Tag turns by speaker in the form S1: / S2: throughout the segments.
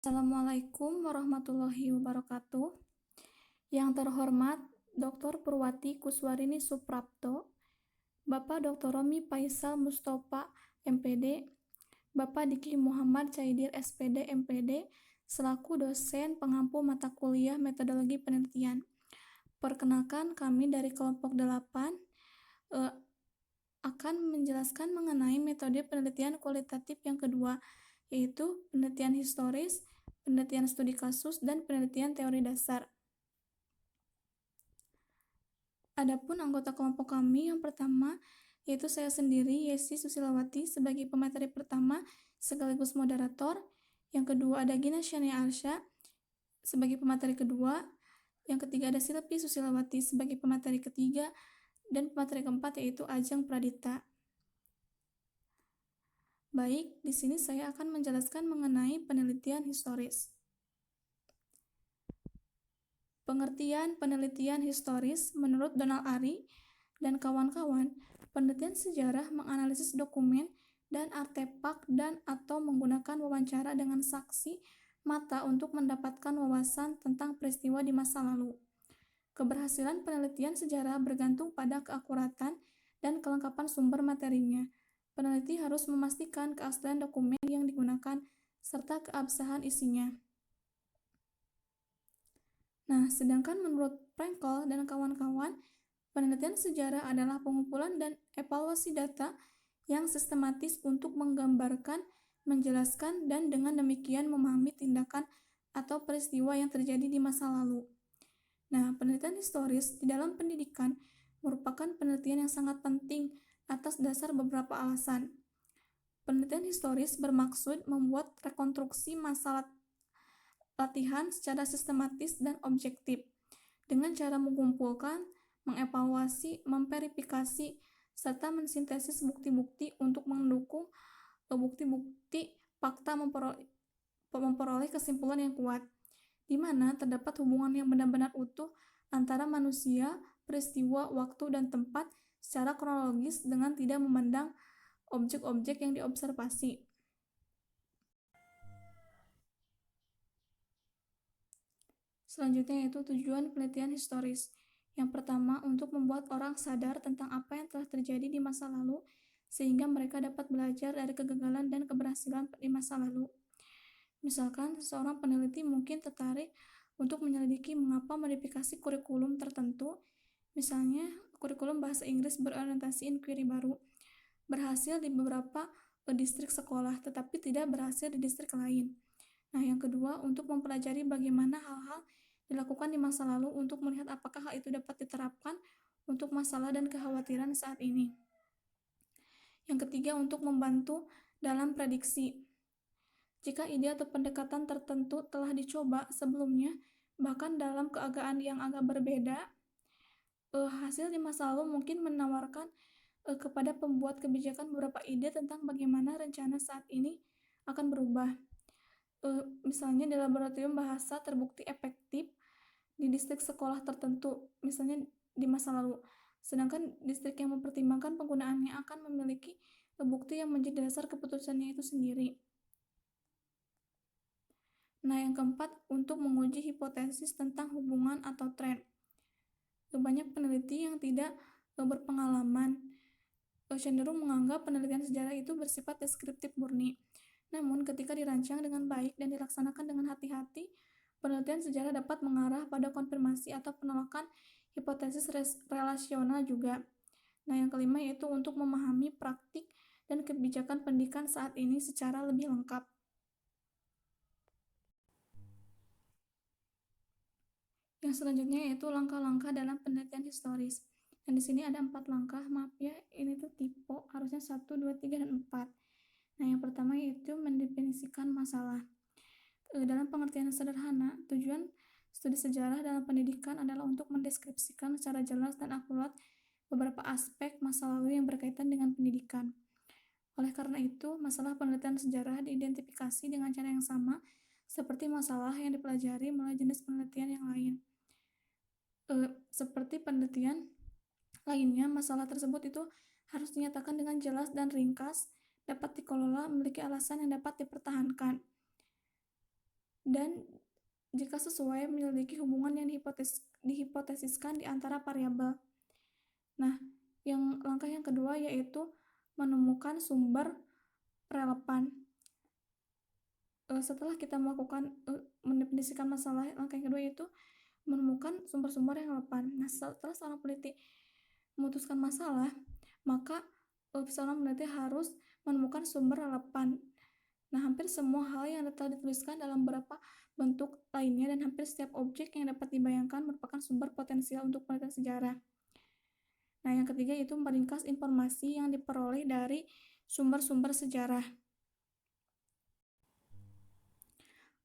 S1: Assalamualaikum warahmatullahi wabarakatuh. Yang terhormat Dr. Purwati Kuswarini Suprapto, Bapak Dr. Romi Faisal Mustofa MPD, Bapak Diki Muhammad Caidir SPD MPD, selaku dosen pengampu mata kuliah metodologi penelitian. Perkenalkan, kami dari kelompok 8 akan menjelaskan mengenai metode penelitian kualitatif yang kedua, yaitu penelitian historis, penelitian studi kasus, dan penelitian teori dasar. Adapun anggota kelompok kami yang pertama, yaitu saya sendiri, Yesi Susilawati, sebagai pemateri pertama sekaligus moderator. Yang kedua ada Gina Shania Arsha sebagai pemateri kedua. Yang ketiga ada Silpi Susilawati sebagai pemateri ketiga. Dan pemateri keempat yaitu Ajeng Pradita. Baik, di sini saya akan menjelaskan mengenai penelitian historis. Pengertian penelitian historis menurut Donald Ari dan kawan-kawan, penelitian sejarah menganalisis dokumen dan artefak dan atau menggunakan wawancara dengan saksi mata untuk mendapatkan wawasan tentang peristiwa di masa lalu. Keberhasilan penelitian sejarah bergantung pada keakuratan dan kelengkapan sumber materinya. Peneliti harus memastikan keaslian dokumen yang digunakan serta keabsahan isinya. Nah, sedangkan menurut Frankel dan kawan-kawan, penelitian sejarah adalah pengumpulan dan evaluasi data yang sistematis untuk menggambarkan, menjelaskan, dan dengan demikian memahami tindakan atau peristiwa yang terjadi di masa lalu. Nah, penelitian historis di dalam pendidikan merupakan penelitian yang sangat penting atas dasar beberapa alasan. Penelitian historis bermaksud membuat rekonstruksi masalah latihan secara sistematis dan objektif dengan cara mengumpulkan, mengevaluasi, memverifikasi, serta mensintesis bukti-bukti untuk mendukung bukti-bukti fakta memperoleh kesimpulan yang kuat, di mana terdapat hubungan yang benar-benar utuh antara manusia, peristiwa, waktu, dan tempat secara kronologis dengan tidak memandang objek-objek yang diobservasi. Selanjutnya yaitu tujuan penelitian historis. Yang pertama, untuk membuat orang sadar tentang apa yang telah terjadi di masa lalu, sehingga mereka dapat belajar dari kegagalan dan keberhasilan di masa lalu. Misalkan, seorang peneliti mungkin tertarik untuk menyelidiki mengapa modifikasi kurikulum tertentu, misalnya kurikulum bahasa Inggris berorientasi inquiry baru, berhasil di beberapa distrik sekolah, tetapi tidak berhasil di distrik lain. Nah, yang kedua, untuk mempelajari bagaimana hal-hal dilakukan di masa lalu untuk melihat apakah hal itu dapat diterapkan untuk masalah dan kekhawatiran saat ini. Yang ketiga, untuk membantu dalam prediksi. Jika ide atau pendekatan tertentu telah dicoba sebelumnya, bahkan dalam keadaan yang agak berbeda, hasil di masa lalu mungkin menawarkan kepada pembuat kebijakan beberapa ide tentang bagaimana rencana saat ini akan berubah. Misalnya di laboratorium bahasa terbukti efektif di distrik sekolah tertentu, misalnya di masa lalu. Sedangkan distrik yang mempertimbangkan penggunaannya akan memiliki bukti yang menjadi dasar keputusannya itu sendiri. Nah, yang keempat, untuk menguji hipotesis tentang hubungan atau tren. Banyak peneliti yang tidak berpengalaman cenderung menganggap penelitian sejarah itu bersifat deskriptif murni. Namun, ketika dirancang dengan baik dan dilaksanakan dengan hati-hati, penelitian sejarah dapat mengarah pada konfirmasi atau penolakan hipotesis relasional juga. Nah, yang kelima yaitu untuk memahami praktik dan kebijakan pendidikan saat ini secara lebih lengkap. Yang selanjutnya yaitu langkah-langkah dalam penelitian historis. Dan di sini ada 4 langkah, maaf ya, ini tuh tipe, harusnya 1, 2, 3, dan 4. Nah, yang pertama yaitu mendefinisikan masalah. Dalam pengertian yang sederhana, tujuan studi sejarah dalam pendidikan adalah untuk mendeskripsikan secara jelas dan akurat beberapa aspek masa lalu yang berkaitan dengan pendidikan. Oleh karena itu, masalah penelitian sejarah diidentifikasi dengan cara yang sama seperti masalah yang dipelajari melalui jenis penelitian yang lain. Seperti penelitian lainnya, masalah tersebut itu harus dinyatakan dengan jelas dan ringkas, dapat dikelola, memiliki alasan yang dapat dipertahankan. dan jika sesuai menyelidiki hubungan yang dihipotesiskan di antara variabel. Nah, langkah yang kedua yaitu menemukan sumber relevan. Setelah kita mendefinisikan masalah, langkah yang kedua yaitu menemukan sumber-sumber yang relevan. Nah, setelah seorang peneliti memutuskan masalah, maka seorang peneliti harus menemukan sumber relevan. Nah, hampir semua hal yang telah dituliskan dalam beberapa bentuk lainnya dan hampir setiap objek yang dapat dibayangkan merupakan sumber potensial untuk penelitian sejarah. Nah, yang ketiga itu meringkas informasi yang diperoleh dari sumber-sumber sejarah.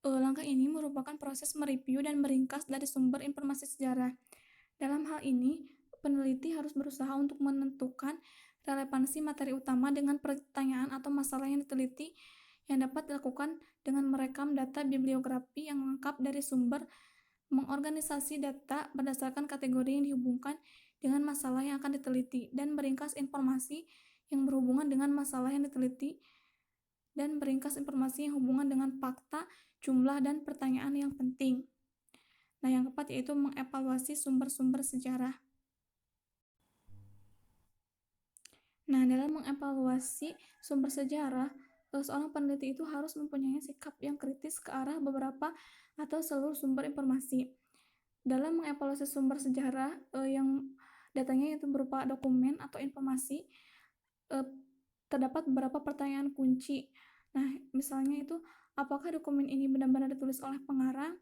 S1: Langkah ini merupakan proses mereview dan meringkas dari sumber informasi sejarah. Dalam hal ini, peneliti harus berusaha untuk menentukan relevansi materi utama dengan pertanyaan atau masalah yang diteliti yang dapat dilakukan dengan merekam data bibliografi yang lengkap dari sumber, mengorganisasi data berdasarkan kategori yang dihubungkan dengan masalah yang akan diteliti, dan meringkas informasi yang berhubungan dengan masalah yang diteliti, dan meringkas informasi yang hubungan dengan fakta, jumlah, dan pertanyaan yang penting. Nah, yang keempat yaitu mengevaluasi sumber-sumber sejarah. Nah, dalam mengevaluasi sumber sejarah, seorang peneliti itu harus mempunyai sikap yang kritis ke arah beberapa atau seluruh sumber informasi. Dalam mengevaluasi sumber sejarah yang datanya itu berupa dokumen atau informasi, terdapat beberapa pertanyaan kunci. Nah, misalnya itu, apakah dokumen ini benar-benar ditulis oleh pengarang?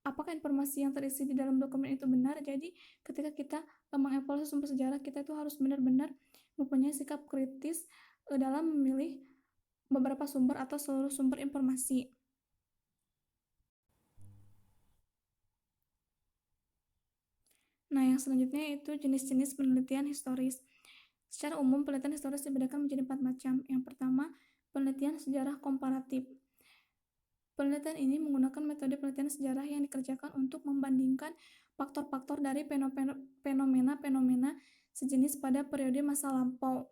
S1: Apakah informasi yang terisi di dalam dokumen itu benar? Jadi, ketika kita mengevaluasi sumber sejarah, kita itu harus benar-benar mempunyai sikap kritis dalam memilih beberapa sumber atau seluruh sumber informasi. Nah, yang selanjutnya itu jenis-jenis penelitian historis. Secara umum, penelitian historis dibedakan menjadi 4 macam. Yang pertama, penelitian sejarah komparatif. Penelitian ini menggunakan metode penelitian sejarah yang dikerjakan untuk membandingkan faktor-faktor dari fenomena-fenomena sejenis pada periode masa lampau.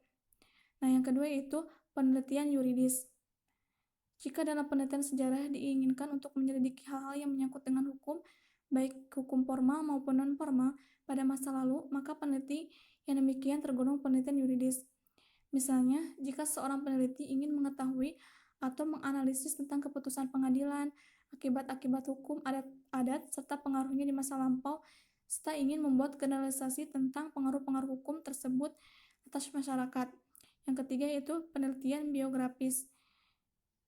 S1: Nah, yang kedua yaitu penelitian yuridis. Jika dalam penelitian sejarah diinginkan untuk menyelidiki hal-hal yang menyangkut dengan hukum, baik hukum formal maupun non-formal pada masa lalu, maka peneliti yang demikian tergolong penelitian yuridis. Misalnya, jika seorang peneliti ingin mengetahui atau menganalisis tentang keputusan pengadilan, akibat-akibat hukum adat, serta pengaruhnya di masa lampau, serta ingin membuat generalisasi tentang pengaruh-pengaruh hukum tersebut atas masyarakat. Yang ketiga yaitu penelitian biografis.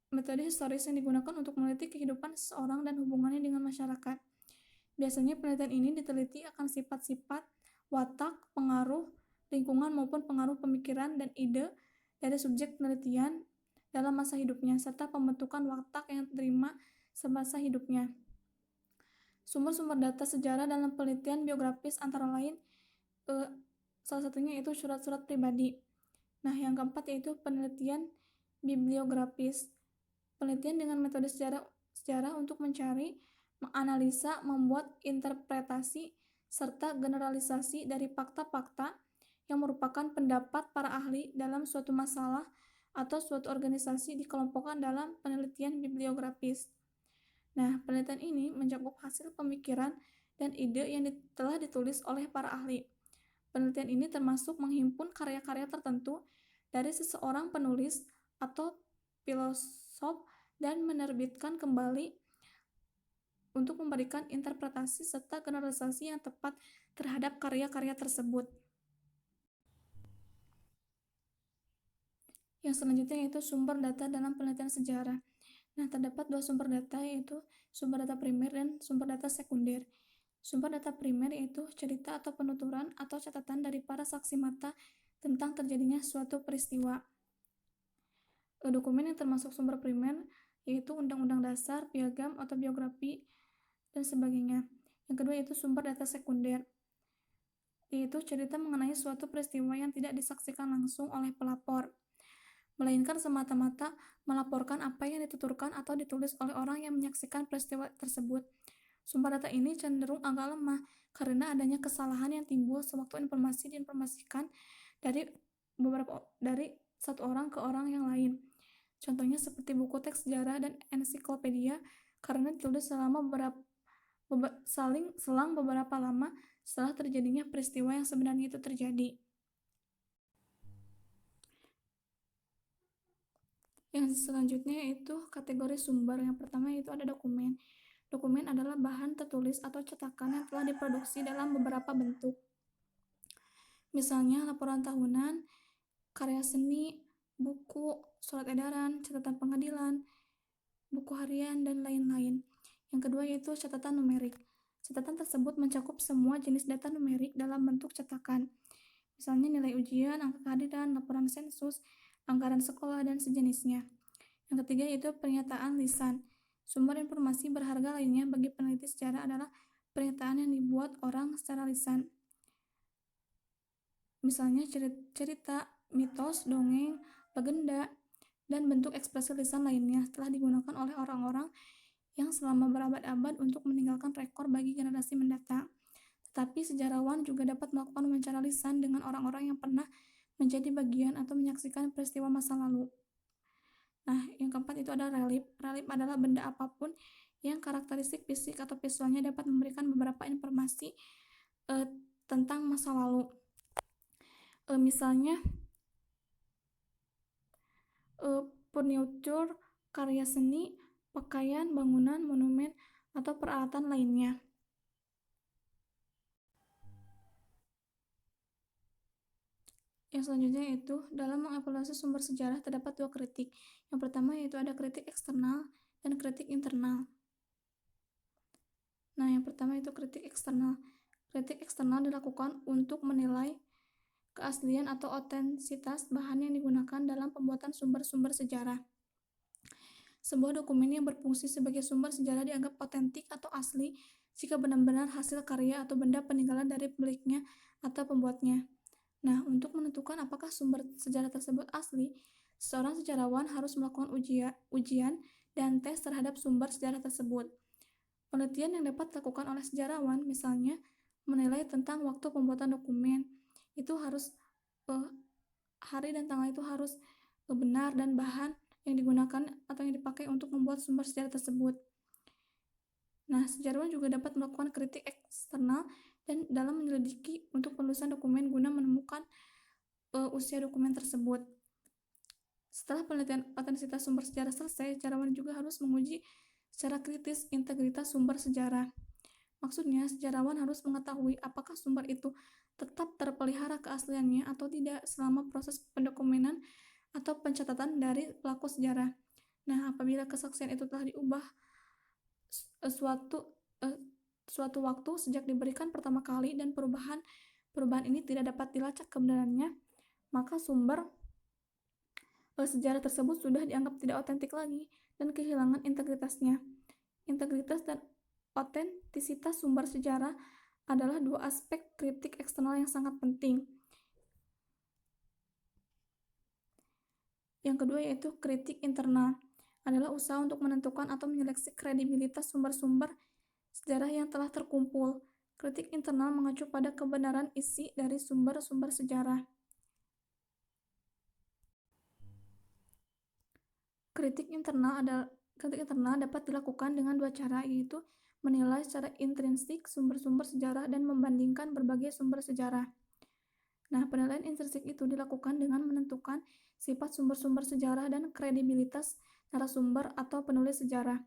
S1: Metode historis yang digunakan untuk meneliti kehidupan seseorang dan hubungannya dengan masyarakat. Biasanya penelitian ini diteliti akan sifat-sifat, watak, pengaruh, lingkungan maupun pengaruh pemikiran dan ide dari subjek penelitian dalam masa hidupnya, serta pembentukan watak yang diterima semasa hidupnya. Sumber-sumber data sejarah dalam penelitian biografis antara lain salah satunya yaitu surat-surat pribadi. Nah, yang keempat yaitu penelitian bibliografis. Penelitian dengan metode sejarah untuk mencari, menganalisa, membuat interpretasi, serta generalisasi dari fakta-fakta yang merupakan pendapat para ahli dalam suatu masalah atau suatu organisasi dikelompokkan dalam penelitian bibliografis. Nah, penelitian ini mencakup hasil pemikiran dan ide yang telah ditulis oleh para ahli. Penelitian ini termasuk menghimpun karya-karya tertentu dari seseorang penulis atau filosof dan menerbitkan kembali untuk memberikan interpretasi serta generalisasi yang tepat terhadap karya-karya tersebut. Yang selanjutnya yaitu sumber data dalam penelitian sejarah. Nah, terdapat dua sumber data yaitu sumber data primer dan sumber data sekunder. Sumber data primer yaitu cerita atau penuturan atau catatan dari para saksi mata tentang terjadinya suatu peristiwa. Dokumen yang termasuk sumber primer yaitu Undang-Undang Dasar, Piagam, Autobiografi, dan sebagainya. Yang kedua yaitu sumber data sekunder, yaitu cerita mengenai suatu peristiwa yang tidak disaksikan langsung oleh pelapor, melainkan semata-mata melaporkan apa yang dituturkan atau ditulis oleh orang yang menyaksikan peristiwa tersebut. Sumber data ini cenderung agak lemah karena adanya kesalahan yang timbul sewaktu informasi diinformasikan dari satu orang ke orang yang lain. Contohnya seperti buku teks sejarah dan ensiklopedia karena ditulis selang beberapa lama setelah terjadinya peristiwa yang sebenarnya itu terjadi. Yang selanjutnya yaitu kategori sumber. Yang pertama yaitu ada dokumen. Dokumen adalah bahan tertulis atau cetakan yang telah diproduksi dalam beberapa bentuk. Misalnya laporan tahunan, karya seni, buku, surat edaran, catatan pengadilan, buku harian, dan lain-lain. Yang kedua yaitu catatan numerik. Catatan tersebut mencakup semua jenis data numerik dalam bentuk cetakan. Misalnya nilai ujian, angka kehadiran, laporan sensus, anggaran sekolah, dan sejenisnya. Yang ketiga yaitu pernyataan lisan. Sumber informasi berharga lainnya bagi peneliti sejarah adalah pernyataan yang dibuat orang secara lisan. Misalnya cerita, mitos, dongeng, legenda, dan bentuk ekspresi lisan lainnya telah digunakan oleh orang-orang yang selama berabad-abad untuk meninggalkan rekor bagi generasi mendatang. Tetapi sejarawan juga dapat melakukan wawancara lisan dengan orang-orang yang pernah menjadi bagian atau menyaksikan peristiwa masa lalu. Nah, yang keempat itu ada relief. Relief adalah benda apapun yang karakteristik fisik atau visualnya dapat memberikan beberapa informasi tentang masa lalu. Misalnya furniture, karya seni, pakaian, bangunan, monumen, atau peralatan lainnya. Yang selanjutnya yaitu dalam mengevaluasi sumber sejarah terdapat dua kritik. Yang pertama yaitu ada kritik eksternal dan kritik internal. Nah, yang pertama itu kritik eksternal. Kritik eksternal dilakukan untuk menilai keaslian atau otentisitas bahan yang digunakan dalam pembuatan sumber-sumber sejarah. Sebuah dokumen yang berfungsi sebagai sumber sejarah dianggap otentik atau asli jika benar-benar hasil karya atau benda peninggalan dari pemiliknya atau pembuatnya. Nah, untuk menentukan apakah sumber sejarah tersebut asli, seorang sejarawan harus melakukan ujian dan tes terhadap sumber sejarah tersebut. Penelitian yang dapat dilakukan oleh sejarawan, misalnya menilai tentang waktu pembuatan dokumen, itu harus hari dan tanggal itu harus benar, dan bahan yang digunakan atau yang dipakai untuk membuat sumber sejarah tersebut. Nah, sejarawan juga dapat melakukan kritik eksternal dan dalam menyelidiki untuk penulisan dokumen guna menemukan usia dokumen tersebut. Setelah penelitian otentisitas sumber sejarah selesai, sejarawan juga harus menguji secara kritis integritas sumber sejarah. Maksudnya, sejarawan harus mengetahui apakah sumber itu tetap terpelihara keasliannya atau tidak selama proses pendokumenan atau pencatatan dari pelaku sejarah. Nah, apabila kesaksian itu telah diubah suatu waktu sejak diberikan pertama kali dan perubahan ini tidak dapat dilacak kebenarannya, maka sumber sejarah tersebut sudah dianggap tidak otentik lagi dan kehilangan integritasnya. Integritas dan otentisitas sumber sejarah adalah dua aspek kritik eksternal yang sangat penting. Yang kedua yaitu kritik internal, adalah usaha untuk menentukan atau menyeleksi kredibilitas sumber-sumber sejarah yang telah terkumpul. Kritik internal mengacu pada kebenaran isi dari sumber-sumber sejarah. Kritik internal dapat dilakukan dengan dua cara, yaitu menilai secara intrinsik sumber-sumber sejarah dan membandingkan berbagai sumber sejarah. Nah, penilaian intrinsik itu dilakukan dengan menentukan sifat sumber-sumber sejarah dan kredibilitas narasumber atau penulis sejarah.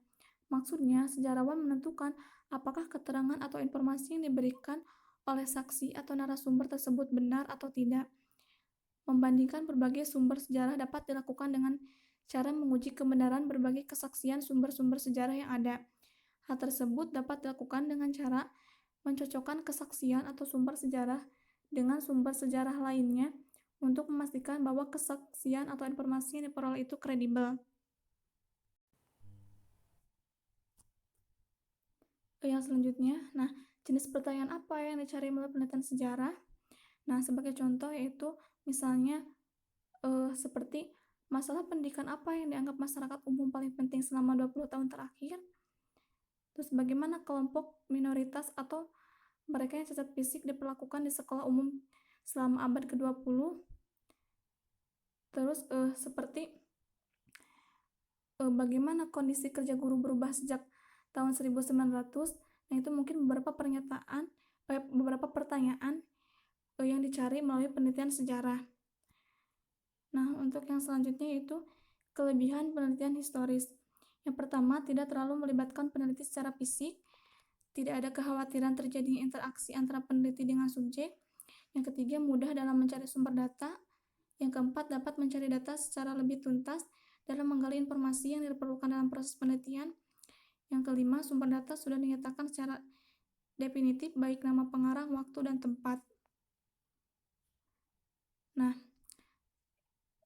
S1: Maksudnya, sejarawan menentukan apakah keterangan atau informasi yang diberikan oleh saksi atau narasumber tersebut benar atau tidak. Membandingkan berbagai sumber sejarah dapat dilakukan dengan cara menguji kebenaran berbagai kesaksian sumber-sumber sejarah yang ada. Hal tersebut dapat dilakukan dengan cara mencocokkan kesaksian atau sumber sejarah dengan sumber sejarah lainnya untuk memastikan bahwa kesaksian atau informasi yang diperoleh itu kredibel. Yang selanjutnya, nah, jenis pertanyaan apa yang dicari melalui penelitian sejarah? Nah, sebagai contoh yaitu misalnya seperti masalah pendidikan apa yang dianggap masyarakat umum paling penting selama 20 tahun terakhir? Terus bagaimana kelompok minoritas atau mereka yang cacat fisik diperlakukan di sekolah umum selama abad ke-20? Terus seperti bagaimana kondisi kerja guru berubah sejak tahun 1900. Nah, itu mungkin beberapa pertanyaan yang dicari melalui penelitian sejarah. Nah, untuk yang selanjutnya yaitu kelebihan penelitian historis. Yang pertama, tidak terlalu melibatkan peneliti secara fisik, tidak ada kekhawatiran terjadinya interaksi antara peneliti dengan subjek. Yang ketiga, mudah dalam mencari sumber data. Yang keempat, dapat mencari data secara lebih tuntas dalam menggali informasi yang diperlukan dalam proses penelitian. Yang kelima, sumber data sudah dinyatakan secara definitif baik nama pengarang, waktu, dan tempat. Nah,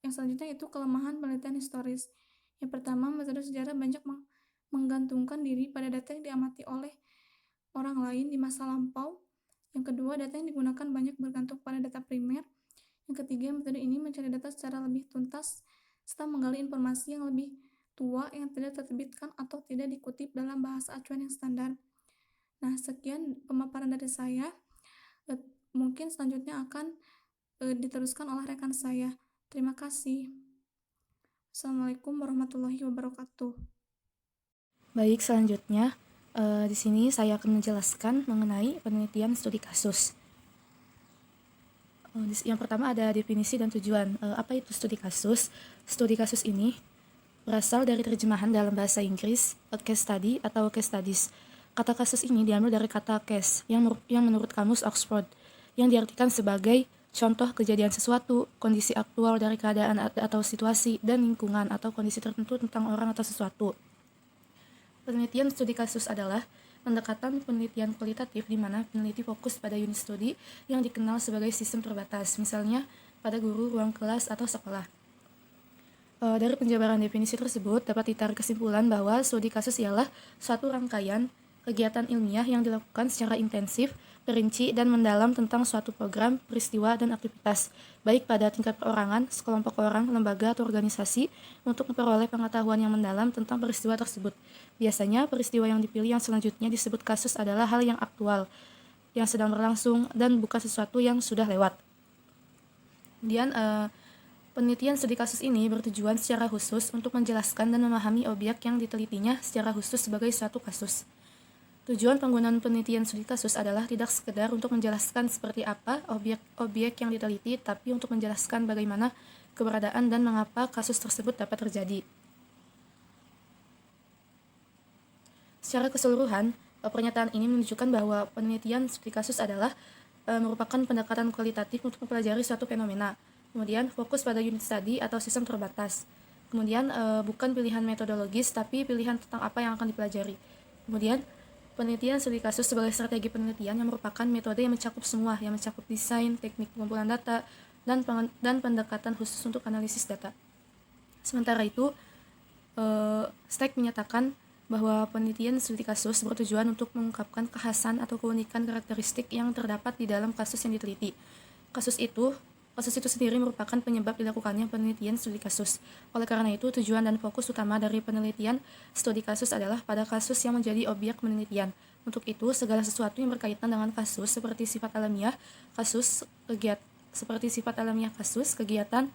S1: yang selanjutnya itu kelemahan penelitian historis. Yang pertama, metode sejarah banyak menggantungkan diri pada data yang diamati oleh orang lain di masa lampau. Yang kedua, data yang digunakan banyak bergantung pada data primer. Yang ketiga, metode ini mencari data secara lebih tuntas serta menggali informasi yang lebih tua yang tidak terbitkan atau tidak dikutip dalam bahasa acuan yang standar. Nah, sekian pemaparan dari saya. Mungkin selanjutnya akan diteruskan oleh rekan saya. Terima kasih. Assalamualaikum warahmatullahi wabarakatuh.
S2: Baik, selanjutnya di sini saya akan menjelaskan mengenai penelitian studi kasus. Yang pertama ada definisi dan tujuan. Apa itu studi kasus? Studi kasus ini berasal dari terjemahan dalam bahasa Inggris, case study atau case studies. Kata kasus ini diambil dari kata case yang menurut kamus Oxford, yang diartikan sebagai contoh kejadian sesuatu, kondisi aktual dari keadaan atau situasi, dan lingkungan atau kondisi tertentu tentang orang atau sesuatu. Penelitian studi kasus adalah pendekatan penelitian kualitatif di mana peneliti fokus pada unit studi yang dikenal sebagai sistem terbatas, misalnya pada guru, ruang kelas, atau sekolah. Dari penjabaran definisi tersebut dapat ditarik kesimpulan bahwa studi kasus ialah suatu rangkaian kegiatan ilmiah yang dilakukan secara intensif, perinci, dan mendalam tentang suatu program, peristiwa, dan aktivitas, baik pada tingkat perorangan, sekelompok orang, lembaga, atau organisasi, untuk memperoleh pengetahuan yang mendalam tentang peristiwa tersebut. Biasanya, peristiwa yang dipilih yang selanjutnya disebut kasus adalah hal yang aktual, yang sedang berlangsung, dan bukan sesuatu yang sudah lewat. Kemudian, penelitian studi kasus ini bertujuan secara khusus untuk menjelaskan dan memahami objek yang ditelitinya secara khusus sebagai suatu kasus. Tujuan penggunaan penelitian studi kasus adalah tidak sekedar untuk menjelaskan seperti apa objek yang diteliti, tapi untuk menjelaskan bagaimana keberadaan dan mengapa kasus tersebut dapat terjadi. Secara keseluruhan, pernyataan ini menunjukkan bahwa penelitian studi kasus adalah merupakan pendekatan kualitatif untuk mempelajari suatu fenomena. Kemudian fokus pada unit study atau sistem terbatas. Kemudian bukan pilihan metodologis, tapi pilihan tentang apa yang akan dipelajari. Kemudian penelitian studi kasus sebagai strategi penelitian yang merupakan metode yang mencakup semua, yang mencakup desain, teknik pengumpulan data, dan pendekatan khusus untuk analisis data. Sementara itu, Steck menyatakan bahwa penelitian studi kasus bertujuan untuk mengungkapkan kekhasan atau keunikan karakteristik yang terdapat di dalam kasus yang diteliti. Kasus itu sendiri merupakan penyebab dilakukannya penelitian studi kasus. Oleh karena itu, tujuan dan fokus utama dari penelitian studi kasus adalah pada kasus yang menjadi objek penelitian. Untuk itu, segala sesuatu yang berkaitan dengan kasus seperti sifat alamiah kasus, kegiatan,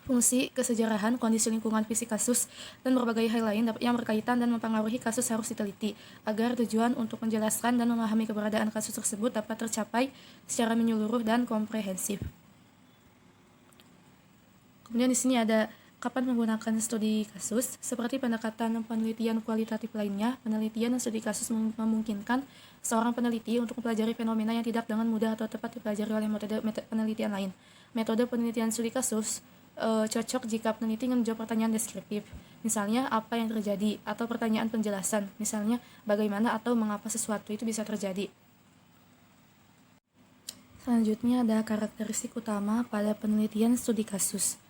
S2: fungsi, kesejarahan, kondisi lingkungan fisik kasus, dan berbagai hal lain yang berkaitan dan mempengaruhi kasus harus diteliti, agar tujuan untuk menjelaskan dan memahami keberadaan kasus tersebut dapat tercapai secara menyeluruh dan komprehensif. Kemudian di sini ada kapan menggunakan studi kasus. Seperti pendekatan penelitian kualitatif lainnya, penelitian dan studi kasus memungkinkan seorang peneliti untuk mempelajari fenomena yang tidak dengan mudah atau tepat dipelajari oleh metode penelitian lain. Metode penelitian studi kasus cocok jika peneliti ingin menjawab pertanyaan deskriptif, misalnya apa yang terjadi, atau pertanyaan penjelasan, misalnya bagaimana atau mengapa sesuatu itu bisa terjadi. Selanjutnya ada karakteristik utama pada penelitian studi kasus.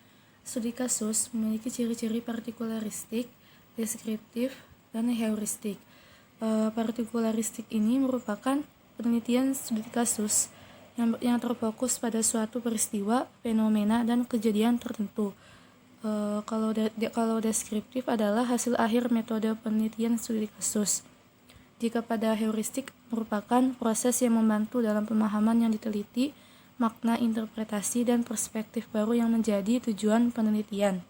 S2: Studi kasus memiliki ciri-ciri partikularistik, deskriptif, dan heuristik. Partikularistik ini merupakan penelitian studi kasus yang terfokus pada suatu peristiwa, fenomena, dan kejadian tertentu. Kalau deskriptif adalah hasil akhir metode penelitian studi kasus. Jika pada heuristik merupakan proses yang membantu dalam pemahaman yang diteliti, makna, interpretasi, dan perspektif baru yang menjadi tujuan penelitian.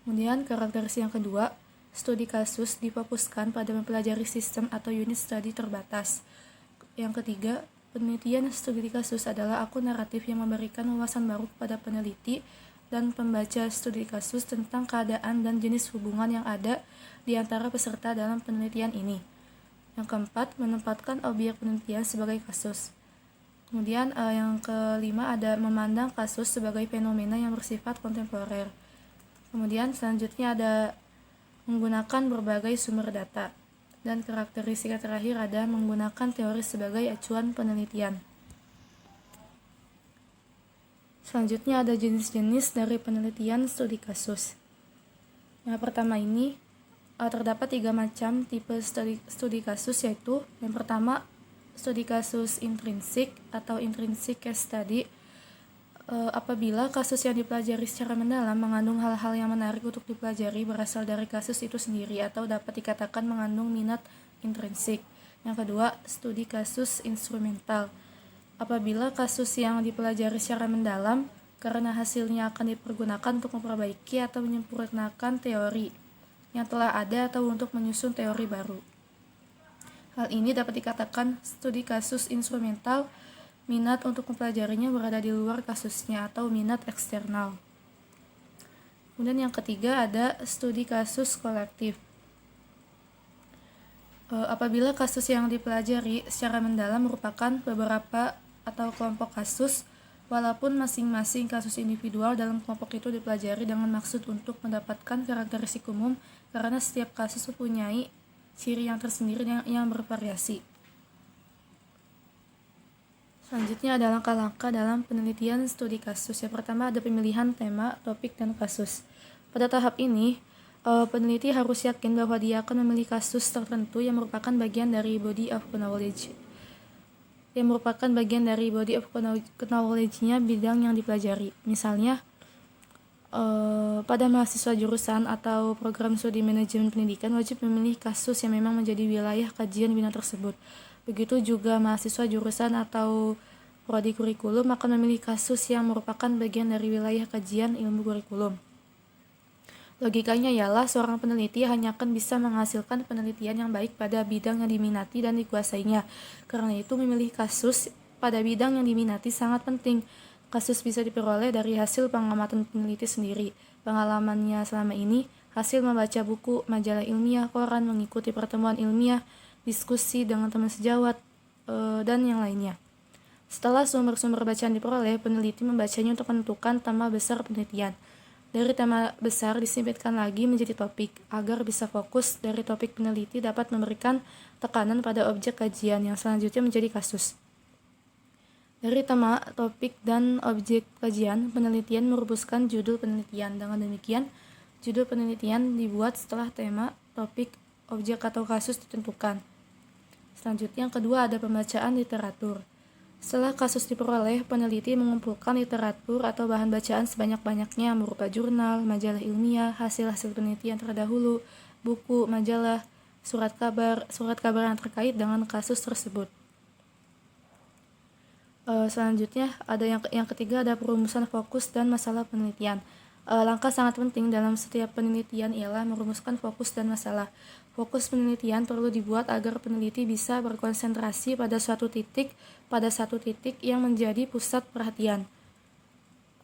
S2: Kemudian karakteristik yang kedua, studi kasus difokuskan pada mempelajari sistem atau unit studi terbatas. Yang ketiga, penelitian studi kasus adalah akun naratif yang memberikan wawasan baru kepada peneliti dan pembaca studi kasus tentang keadaan dan jenis hubungan yang ada di antara peserta dalam penelitian ini. Yang keempat, menempatkan objek penelitian sebagai kasus. Kemudian yang kelima ada memandang kasus sebagai fenomena yang bersifat kontemporer. Kemudian selanjutnya ada menggunakan berbagai sumber data. Dan karakteristik yang terakhir ada menggunakan teori sebagai acuan penelitian. Selanjutnya ada jenis-jenis dari penelitian studi kasus. Yang pertama ini terdapat 3 macam tipe studi kasus, yaitu yang pertama studi kasus intrinsik atau intrinsic case study. Apabila kasus yang dipelajari secara mendalam mengandung hal-hal yang menarik untuk dipelajari berasal dari kasus itu sendiri atau dapat dikatakan mengandung minat intrinsik. Yang kedua, studi kasus instrumental. Apabila kasus yang dipelajari secara mendalam karena hasilnya akan dipergunakan untuk memperbaiki atau menyempurnakan teori yang telah ada atau untuk menyusun teori baru. Hal ini dapat dikatakan studi kasus instrumental. Minat untuk mempelajarinya berada di luar kasusnya atau minat eksternal. Kemudian yang ketiga ada studi kasus kolektif. Apabila kasus yang dipelajari secara mendalam merupakan beberapa atau kelompok kasus, walaupun masing-masing kasus individual dalam kelompok itu dipelajari dengan maksud untuk mendapatkan karakteristik umum, karena setiap kasus mempunyai ciri yang tersendiri yang bervariasi. Selanjutnya ada langkah-langkah dalam penelitian studi kasus. Yang pertama ada pemilihan tema, topik, dan kasus. Pada tahap ini, peneliti harus yakin bahwa dia akan memilih kasus tertentu yang merupakan bagian dari body of knowledge. Knowledge-nya bidang yang dipelajari. Misalnya, pada mahasiswa jurusan atau program studi manajemen pendidikan wajib memilih kasus yang memang menjadi wilayah kajian bidang tersebut. Begitu juga mahasiswa jurusan atau prodi kurikulum akan memilih kasus yang merupakan bagian dari wilayah kajian ilmu kurikulum. Logikanya ialah seorang peneliti hanya akan bisa menghasilkan penelitian yang baik pada bidang yang diminati dan dikuasainya. Karena itu memilih kasus pada bidang yang diminati sangat penting. Kasus bisa diperoleh dari hasil pengamatan peneliti sendiri, pengalamannya selama ini, hasil membaca buku, majalah ilmiah, koran, mengikuti pertemuan ilmiah, diskusi dengan teman sejawat, dan yang lainnya. Setelah sumber-sumber bacaan diperoleh, peneliti membacanya untuk menentukan tema besar penelitian. Dari tema besar disempitkan lagi menjadi topik, agar bisa fokus dari topik peneliti dapat memberikan tekanan pada objek kajian yang selanjutnya menjadi kasus. Dari tema, topik, dan objek kajian, penelitian merumuskan judul penelitian. Dengan demikian, judul penelitian dibuat setelah tema, topik, objek atau kasus ditentukan. Selanjutnya yang kedua ada pembacaan literatur. Setelah kasus diperoleh, peneliti mengumpulkan literatur atau bahan bacaan sebanyak-banyaknya berupa jurnal, majalah ilmiah, hasil-hasil penelitian terdahulu, buku, majalah, surat kabar yang terkait dengan kasus tersebut. Selanjutnya ada yang ketiga ada perumusan fokus dan masalah penelitian. Langkah sangat penting dalam setiap penelitian ialah merumuskan fokus dan masalah. Fokus penelitian perlu dibuat agar peneliti bisa berkonsentrasi pada satu titik yang menjadi pusat perhatian.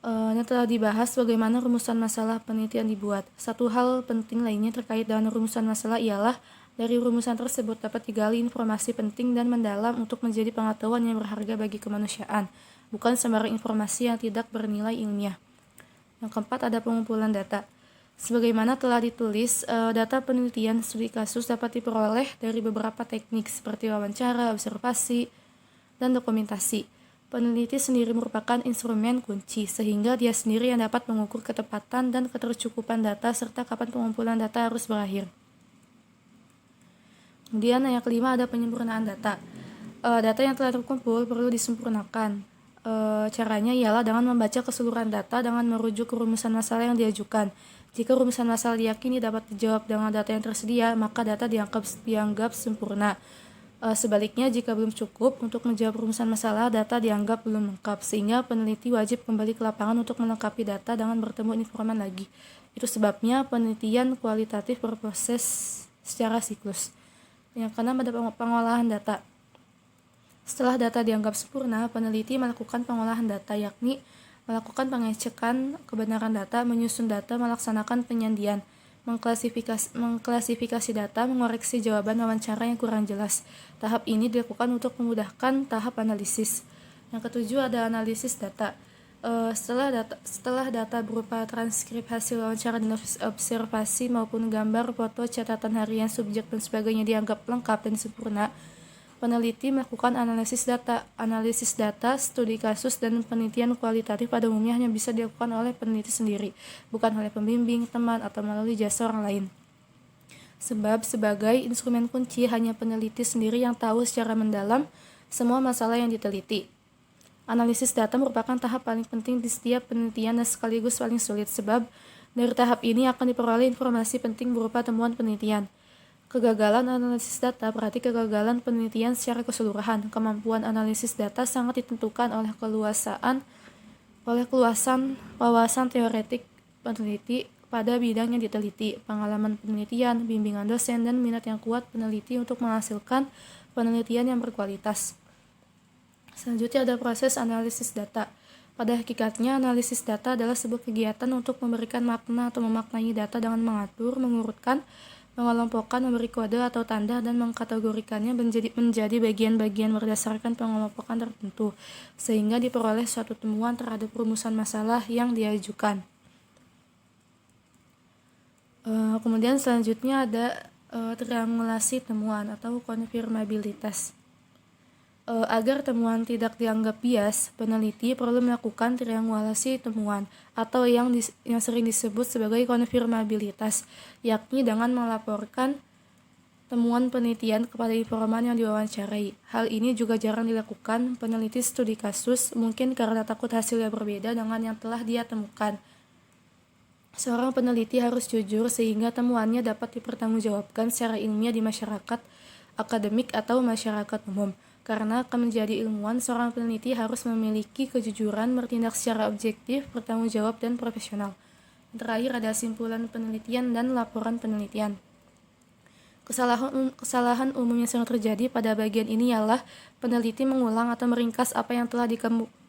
S2: Yang telah dibahas bagaimana rumusan masalah penelitian dibuat. Satu hal penting lainnya terkait dengan rumusan masalah ialah dari rumusan tersebut dapat digali informasi penting dan mendalam untuk menjadi pengetahuan yang berharga bagi kemanusiaan, bukan sembarang informasi yang tidak bernilai ilmiah. Yang keempat ada pengumpulan data. Sebagaimana telah ditulis, data penelitian studi kasus dapat diperoleh dari beberapa teknik seperti wawancara, observasi, dan dokumentasi. Peneliti sendiri merupakan instrumen kunci, sehingga dia sendiri yang dapat mengukur ketepatan dan ketercukupan data serta kapan pengumpulan data harus berakhir. Kemudian yang kelima ada penyempurnaan data. Data yang telah terkumpul perlu disempurnakan. Caranya ialah dengan membaca keseluruhan data dengan merujuk ke rumusan masalah yang diajukan. Jika rumusan masalah diyakini dapat dijawab dengan data yang tersedia, maka data dianggap sempurna. Sebaliknya, jika belum cukup untuk menjawab rumusan masalah, data dianggap belum lengkap, sehingga peneliti wajib kembali ke lapangan untuk melengkapi data dengan bertemu informan lagi. Itu sebabnya penelitian kualitatif berproses secara siklus. Yang keenam ada pengolahan data. Setelah data dianggap sempurna, peneliti melakukan pengolahan data, yakni melakukan pengecekan kebenaran data, menyusun data, melaksanakan penyandian, mengklasifikasi data, mengoreksi jawaban wawancara yang kurang jelas. Tahap ini dilakukan untuk memudahkan tahap analisis. Yang ketujuh ada analisis data. Setelah data berupa transkrip hasil wawancara dan observasi maupun gambar, foto, catatan harian, subjek, dan sebagainya dianggap lengkap dan sempurna, peneliti melakukan analisis data. Analisis data, studi kasus, dan penelitian kualitatif pada umumnya hanya bisa dilakukan oleh peneliti sendiri, bukan oleh pembimbing, teman, atau melalui jasa orang lain. Sebab sebagai instrumen kunci, hanya peneliti sendiri yang tahu secara mendalam semua masalah yang diteliti. Analisis data merupakan tahap paling penting di setiap penelitian dan sekaligus paling sulit, sebab dari tahap ini akan diperoleh informasi penting berupa temuan penelitian. Kegagalan analisis data berarti kegagalan penelitian secara keseluruhan. Kemampuan analisis data sangat ditentukan oleh keluasan wawasan teoretik peneliti pada bidang yang diteliti, pengalaman penelitian, bimbingan dosen, dan minat yang kuat peneliti untuk menghasilkan penelitian yang berkualitas. Selanjutnya ada proses analisis data. Pada hakikatnya, analisis data adalah sebuah kegiatan untuk memberikan makna atau memaknai data dengan mengatur, mengurutkan, mengelompokkan, memberi kode atau tanda, dan mengkategorikannya menjadi bagian-bagian berdasarkan pengelompokan tertentu, sehingga diperoleh suatu temuan terhadap rumusan masalah yang diajukan. Kemudian selanjutnya ada triangulasi temuan atau konfirmabilitas. Agar temuan tidak dianggap bias, peneliti perlu melakukan triangulasi temuan atau yang sering disebut sebagai konfirmabilitas, yakni dengan melaporkan temuan penelitian kepada informan yang diwawancarai. Hal ini juga jarang dilakukan peneliti studi kasus, mungkin karena takut hasilnya berbeda dengan yang telah dia temukan. Seorang peneliti harus jujur sehingga temuannya dapat dipertanggungjawabkan secara ilmiah di masyarakat akademik atau masyarakat umum. Karena akan menjadi ilmuwan, seorang peneliti harus memiliki kejujuran, bertindak secara objektif, bertanggung jawab, dan profesional. Yang terakhir ada simpulan penelitian dan laporan penelitian. Kesalahan umum yang sering terjadi pada bagian ini ialah peneliti mengulang atau meringkas apa yang telah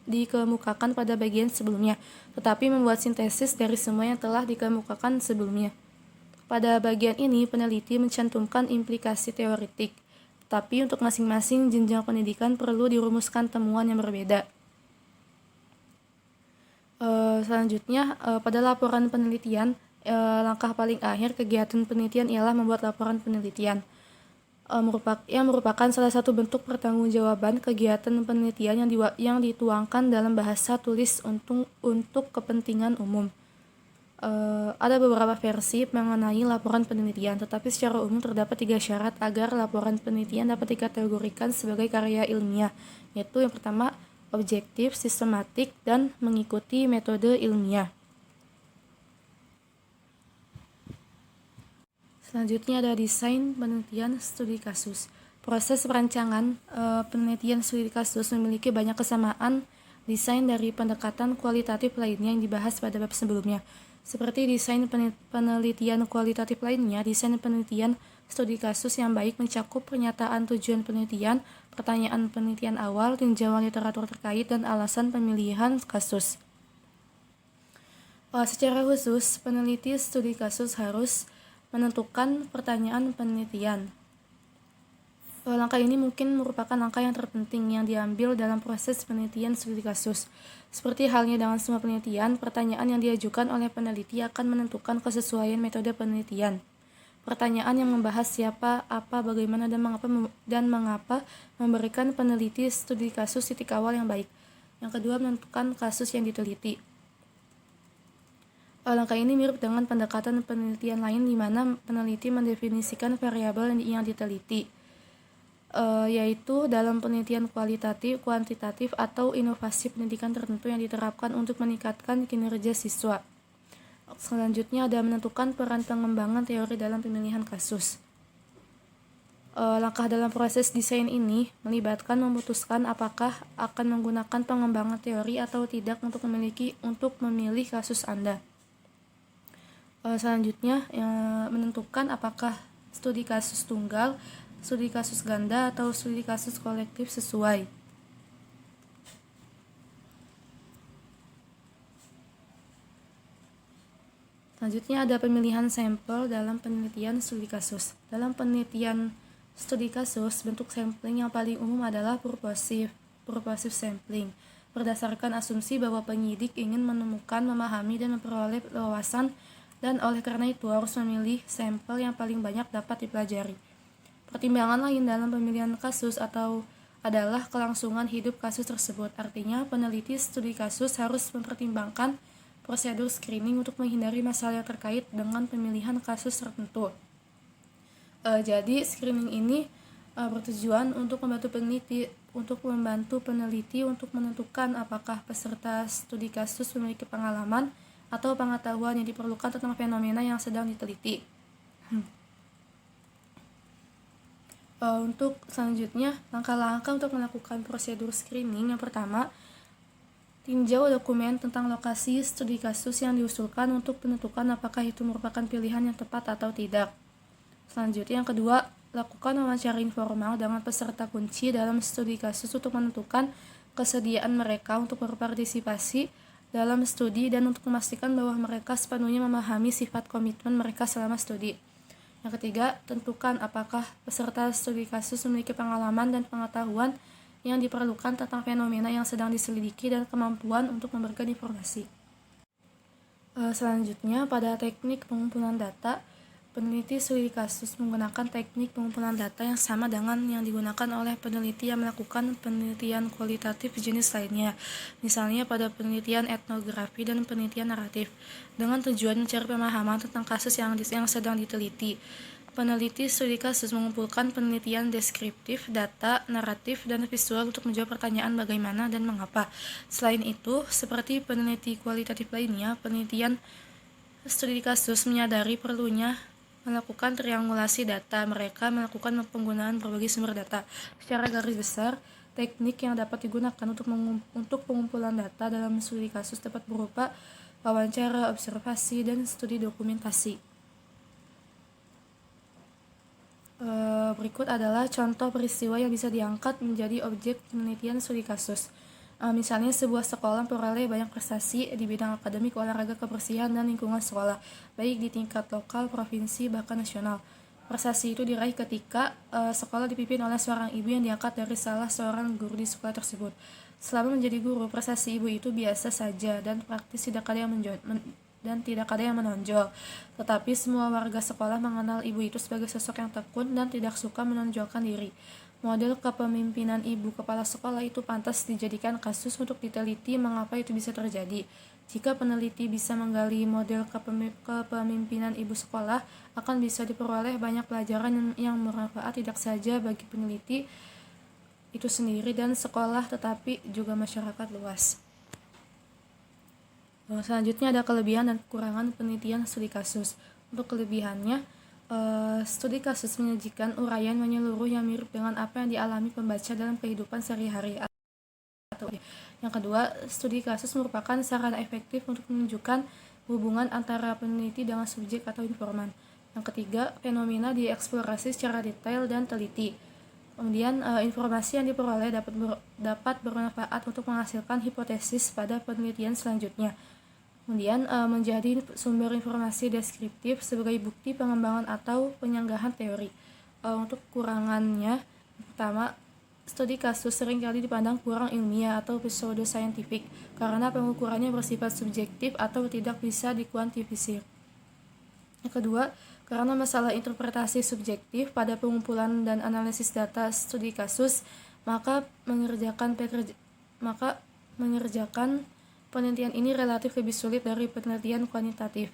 S2: dikemukakan pada bagian sebelumnya, tetapi membuat sintesis dari semua yang telah dikemukakan sebelumnya. Pada bagian ini, peneliti mencantumkan implikasi teoretik. Tapi untuk masing-masing jenjang pendidikan perlu dirumuskan temuan yang berbeda. Selanjutnya, pada laporan penelitian, langkah paling akhir kegiatan penelitian ialah membuat laporan penelitian. Yang merupakan salah satu bentuk pertanggungjawaban kegiatan penelitian yang dituangkan dalam bahasa tulis untuk kepentingan umum. Ada beberapa versi mengenai laporan penelitian, tetapi secara umum terdapat 3 syarat agar laporan penelitian dapat dikategorikan sebagai karya ilmiah, yaitu yang pertama, objektif, sistematik, dan mengikuti metode ilmiah. Selanjutnya ada desain penelitian studi kasus. Proses perancangan penelitian studi kasus memiliki banyak kesamaan desain dari pendekatan kualitatif lainnya yang dibahas pada bab sebelumnya. Seperti desain penelitian kualitatif lainnya, desain penelitian studi kasus yang baik mencakup pernyataan tujuan penelitian, pertanyaan penelitian awal, tinjauan literatur terkait, dan alasan pemilihan kasus. Secara khusus, peneliti studi kasus harus menentukan pertanyaan penelitian. Langkah ini mungkin merupakan langkah yang terpenting yang diambil dalam proses penelitian studi kasus. Seperti halnya dengan semua penelitian, pertanyaan yang diajukan oleh peneliti akan menentukan kesesuaian metode penelitian. Pertanyaan yang membahas siapa, apa, bagaimana, dan mengapa memberikan peneliti studi kasus titik awal yang baik. Yang kedua, menentukan kasus yang diteliti. Langkah ini mirip dengan pendekatan penelitian lain di mana peneliti mendefinisikan variabel yang diteliti, yaitu dalam penelitian kualitatif, kuantitatif, atau inovasi pendidikan tertentu yang diterapkan untuk meningkatkan kinerja siswa. Selanjutnya ada menentukan peran pengembangan teori dalam pemilihan kasus. Langkah dalam proses desain ini melibatkan memutuskan apakah akan menggunakan pengembangan teori atau tidak untuk memilih kasus Anda. Selanjutnya menentukan apakah studi kasus tunggal, studi kasus ganda, atau studi kasus kolektif sesuai. Selanjutnya ada pemilihan sampel dalam penelitian studi kasus. Dalam penelitian studi kasus, bentuk sampling yang paling umum adalah purposive sampling, berdasarkan asumsi bahwa penyidik ingin menemukan, memahami, dan memperoleh wawasan, dan oleh karena itu harus memilih sampel yang paling banyak dapat dipelajari. Pertimbangan lain dalam pemilihan kasus adalah kelangsungan hidup kasus tersebut. Artinya, peneliti studi kasus harus mempertimbangkan prosedur screening untuk menghindari masalah yang terkait dengan pemilihan kasus tertentu. Jadi screening ini bertujuan untuk membantu peneliti untuk menentukan apakah peserta studi kasus memiliki pengalaman atau pengetahuan yang diperlukan tentang fenomena yang sedang diteliti. Untuk selanjutnya, langkah-langkah untuk melakukan prosedur screening. Yang pertama, tinjau dokumen tentang lokasi studi kasus yang diusulkan untuk menentukan apakah itu merupakan pilihan yang tepat atau tidak. Selanjutnya, yang kedua, lakukan wawancara informal dengan peserta kunci dalam studi kasus untuk menentukan kesediaan mereka untuk berpartisipasi dalam studi dan untuk memastikan bahwa mereka sepenuhnya memahami sifat komitmen mereka selama studi. Yang ketiga, tentukan apakah peserta studi kasus memiliki pengalaman dan pengetahuan yang diperlukan tentang fenomena yang sedang diselidiki dan kemampuan untuk memberikan informasi. Selanjutnya, pada teknik pengumpulan data, peneliti studi kasus menggunakan teknik pengumpulan data yang sama dengan yang digunakan oleh peneliti yang melakukan penelitian kualitatif jenis lainnya, misalnya pada penelitian etnografi dan penelitian naratif, dengan tujuan mencari pemahaman tentang kasus yang sedang diteliti. Peneliti studi kasus mengumpulkan penelitian deskriptif, data, naratif, dan visual untuk menjawab pertanyaan bagaimana dan mengapa. Selain itu, seperti peneliti kualitatif lainnya, penelitian studi kasus menyadari perlunya melakukan triangulasi data. Mereka melakukan penggunaan berbagai sumber data. Secara garis besar, teknik yang dapat digunakan untuk pengumpulan data dalam studi kasus dapat berupa wawancara, observasi, dan studi dokumentasi. Berikut adalah contoh peristiwa yang bisa diangkat menjadi objek penelitian studi kasus. Misalnya sebuah sekolah memperoleh banyak prestasi di bidang akademik, olahraga, kebersihan, dan lingkungan sekolah, baik di tingkat lokal, provinsi, bahkan nasional. Prestasi itu diraih ketika sekolah dipimpin oleh seorang ibu yang diangkat dari salah seorang guru di sekolah tersebut. Selama menjadi guru, prestasi ibu itu biasa saja dan praktis tidak ada yang menonjol. Tetapi semua warga sekolah mengenal ibu itu sebagai sosok yang tekun dan tidak suka menonjolkan diri. Model kepemimpinan ibu kepala sekolah itu pantas dijadikan kasus untuk diteliti mengapa itu bisa terjadi. Jika peneliti bisa menggali model kepemimpinan ibu sekolah, akan bisa diperoleh banyak pelajaran yang bermanfaat tidak saja bagi peneliti itu sendiri dan sekolah, tetapi juga masyarakat luas. Selanjutnya ada kelebihan dan kekurangan penelitian studi kasus. Untuk kelebihannya, studi kasus menyajikan uraian menyeluruh yang mirip dengan apa yang dialami pembaca dalam kehidupan sehari-hari. Yang kedua, studi kasus merupakan sarana efektif untuk menunjukkan hubungan antara peneliti dengan subjek atau informan. Yang ketiga, fenomena dieksplorasi secara detail dan teliti. Kemudian, informasi yang diperoleh dapat bermanfaat untuk menghasilkan hipotesis pada penelitian selanjutnya. Kemudian menjadi sumber informasi deskriptif sebagai bukti pengembangan atau penyanggahan teori. Untuk kekurangannya, pertama, studi kasus seringkali dipandang kurang ilmiah atau pseudo-scientific karena pengukurannya bersifat subjektif atau tidak bisa dikuantifikasi. Yang kedua, karena masalah interpretasi subjektif pada pengumpulan dan analisis data studi kasus, maka mengerjakan penelitian ini relatif lebih sulit dari penelitian kuantitatif.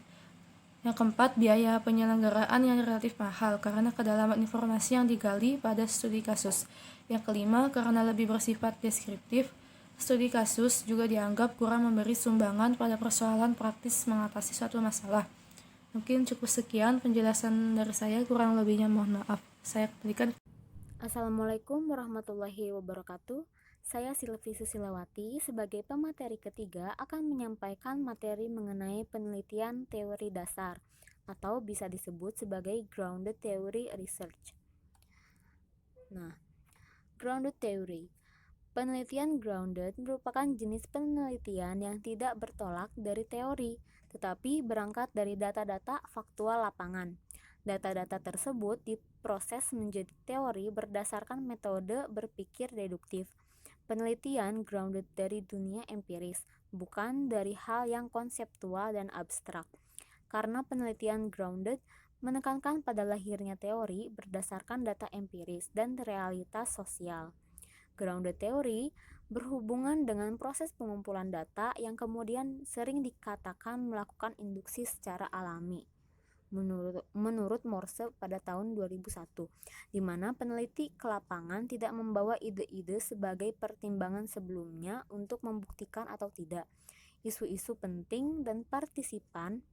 S2: Yang keempat, biaya penyelenggaraan yang relatif mahal karena kedalaman informasi yang digali pada studi kasus. Yang kelima, karena lebih bersifat deskriptif, studi kasus juga dianggap kurang memberi sumbangan pada persoalan praktis mengatasi suatu masalah. Mungkin cukup sekian penjelasan dari saya, kurang lebihnya mohon maaf. Saya kembalikan.
S3: Assalamualaikum warahmatullahi wabarakatuh. Saya Silvi Susilawati sebagai pemateri ketiga akan menyampaikan materi mengenai penelitian teori dasar atau bisa disebut sebagai grounded theory research. Nah, grounded theory. Penelitian grounded merupakan jenis penelitian yang tidak bertolak dari teori, tetapi berangkat dari data-data faktual lapangan. Data-data tersebut diproses menjadi teori berdasarkan metode berpikir deduktif. Penelitian grounded dari dunia empiris, bukan dari hal yang konseptual dan abstrak. Karena penelitian grounded menekankan pada lahirnya teori berdasarkan data empiris dan realitas sosial. Grounded theory berhubungan dengan proses pengumpulan data yang kemudian sering dikatakan melakukan induksi secara alami. Menurut Morse pada tahun 2001, di mana peneliti ke lapangan tidak membawa ide-ide sebagai pertimbangan sebelumnya untuk membuktikan atau tidak. Isu-isu penting dan partisipan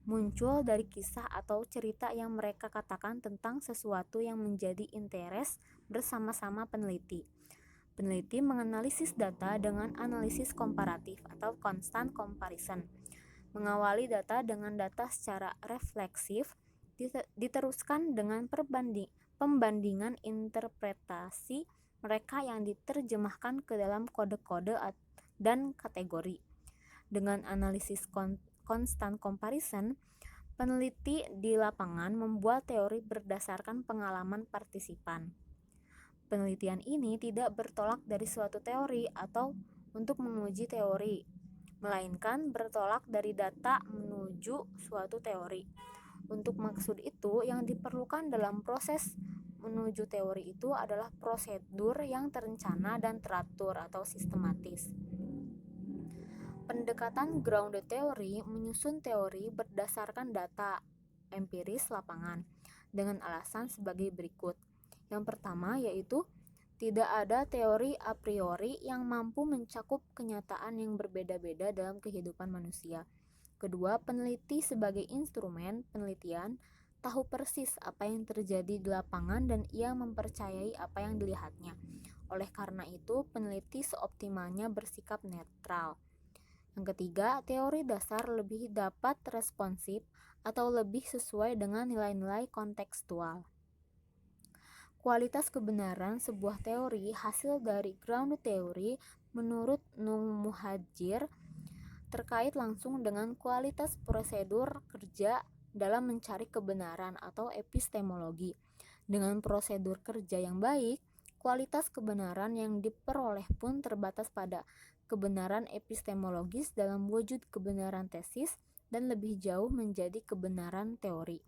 S3: muncul dari kisah atau cerita yang mereka katakan tentang sesuatu yang menjadi interest bersama-sama peneliti. Peneliti menganalisis data dengan analisis komparatif atau constant comparison. Mengawali data dengan data secara refleksif, diteruskan dengan pembandingan interpretasi mereka yang diterjemahkan ke dalam kode-kode dan kategori. Dengan analisis constant comparison, peneliti di lapangan membuat teori berdasarkan pengalaman partisipan. Penelitian ini tidak bertolak dari suatu teori atau untuk menguji teori, melainkan bertolak dari data menuju suatu teori. Untuk maksud itu, yang diperlukan dalam proses menuju teori itu adalah prosedur yang terencana dan teratur atau sistematis. Pendekatan grounded theory menyusun teori berdasarkan data empiris lapangan dengan alasan sebagai berikut. Yang pertama yaitu tidak ada teori a priori yang mampu mencakup kenyataan yang berbeda-beda dalam kehidupan manusia. Kedua, peneliti sebagai instrumen penelitian tahu persis apa yang terjadi di lapangan dan ia mempercayai apa yang dilihatnya. Oleh karena itu, peneliti seoptimalnya bersikap netral. Yang ketiga, teori dasar lebih dapat responsif atau lebih sesuai dengan nilai-nilai kontekstual. Kualitas kebenaran sebuah teori hasil dari grounded theory menurut Nung Muhadjir terkait langsung dengan kualitas prosedur kerja dalam mencari kebenaran atau epistemologi. Dengan prosedur kerja yang baik, kualitas kebenaran yang diperoleh pun terbatas pada kebenaran epistemologis dalam wujud kebenaran tesis dan lebih jauh menjadi kebenaran teori.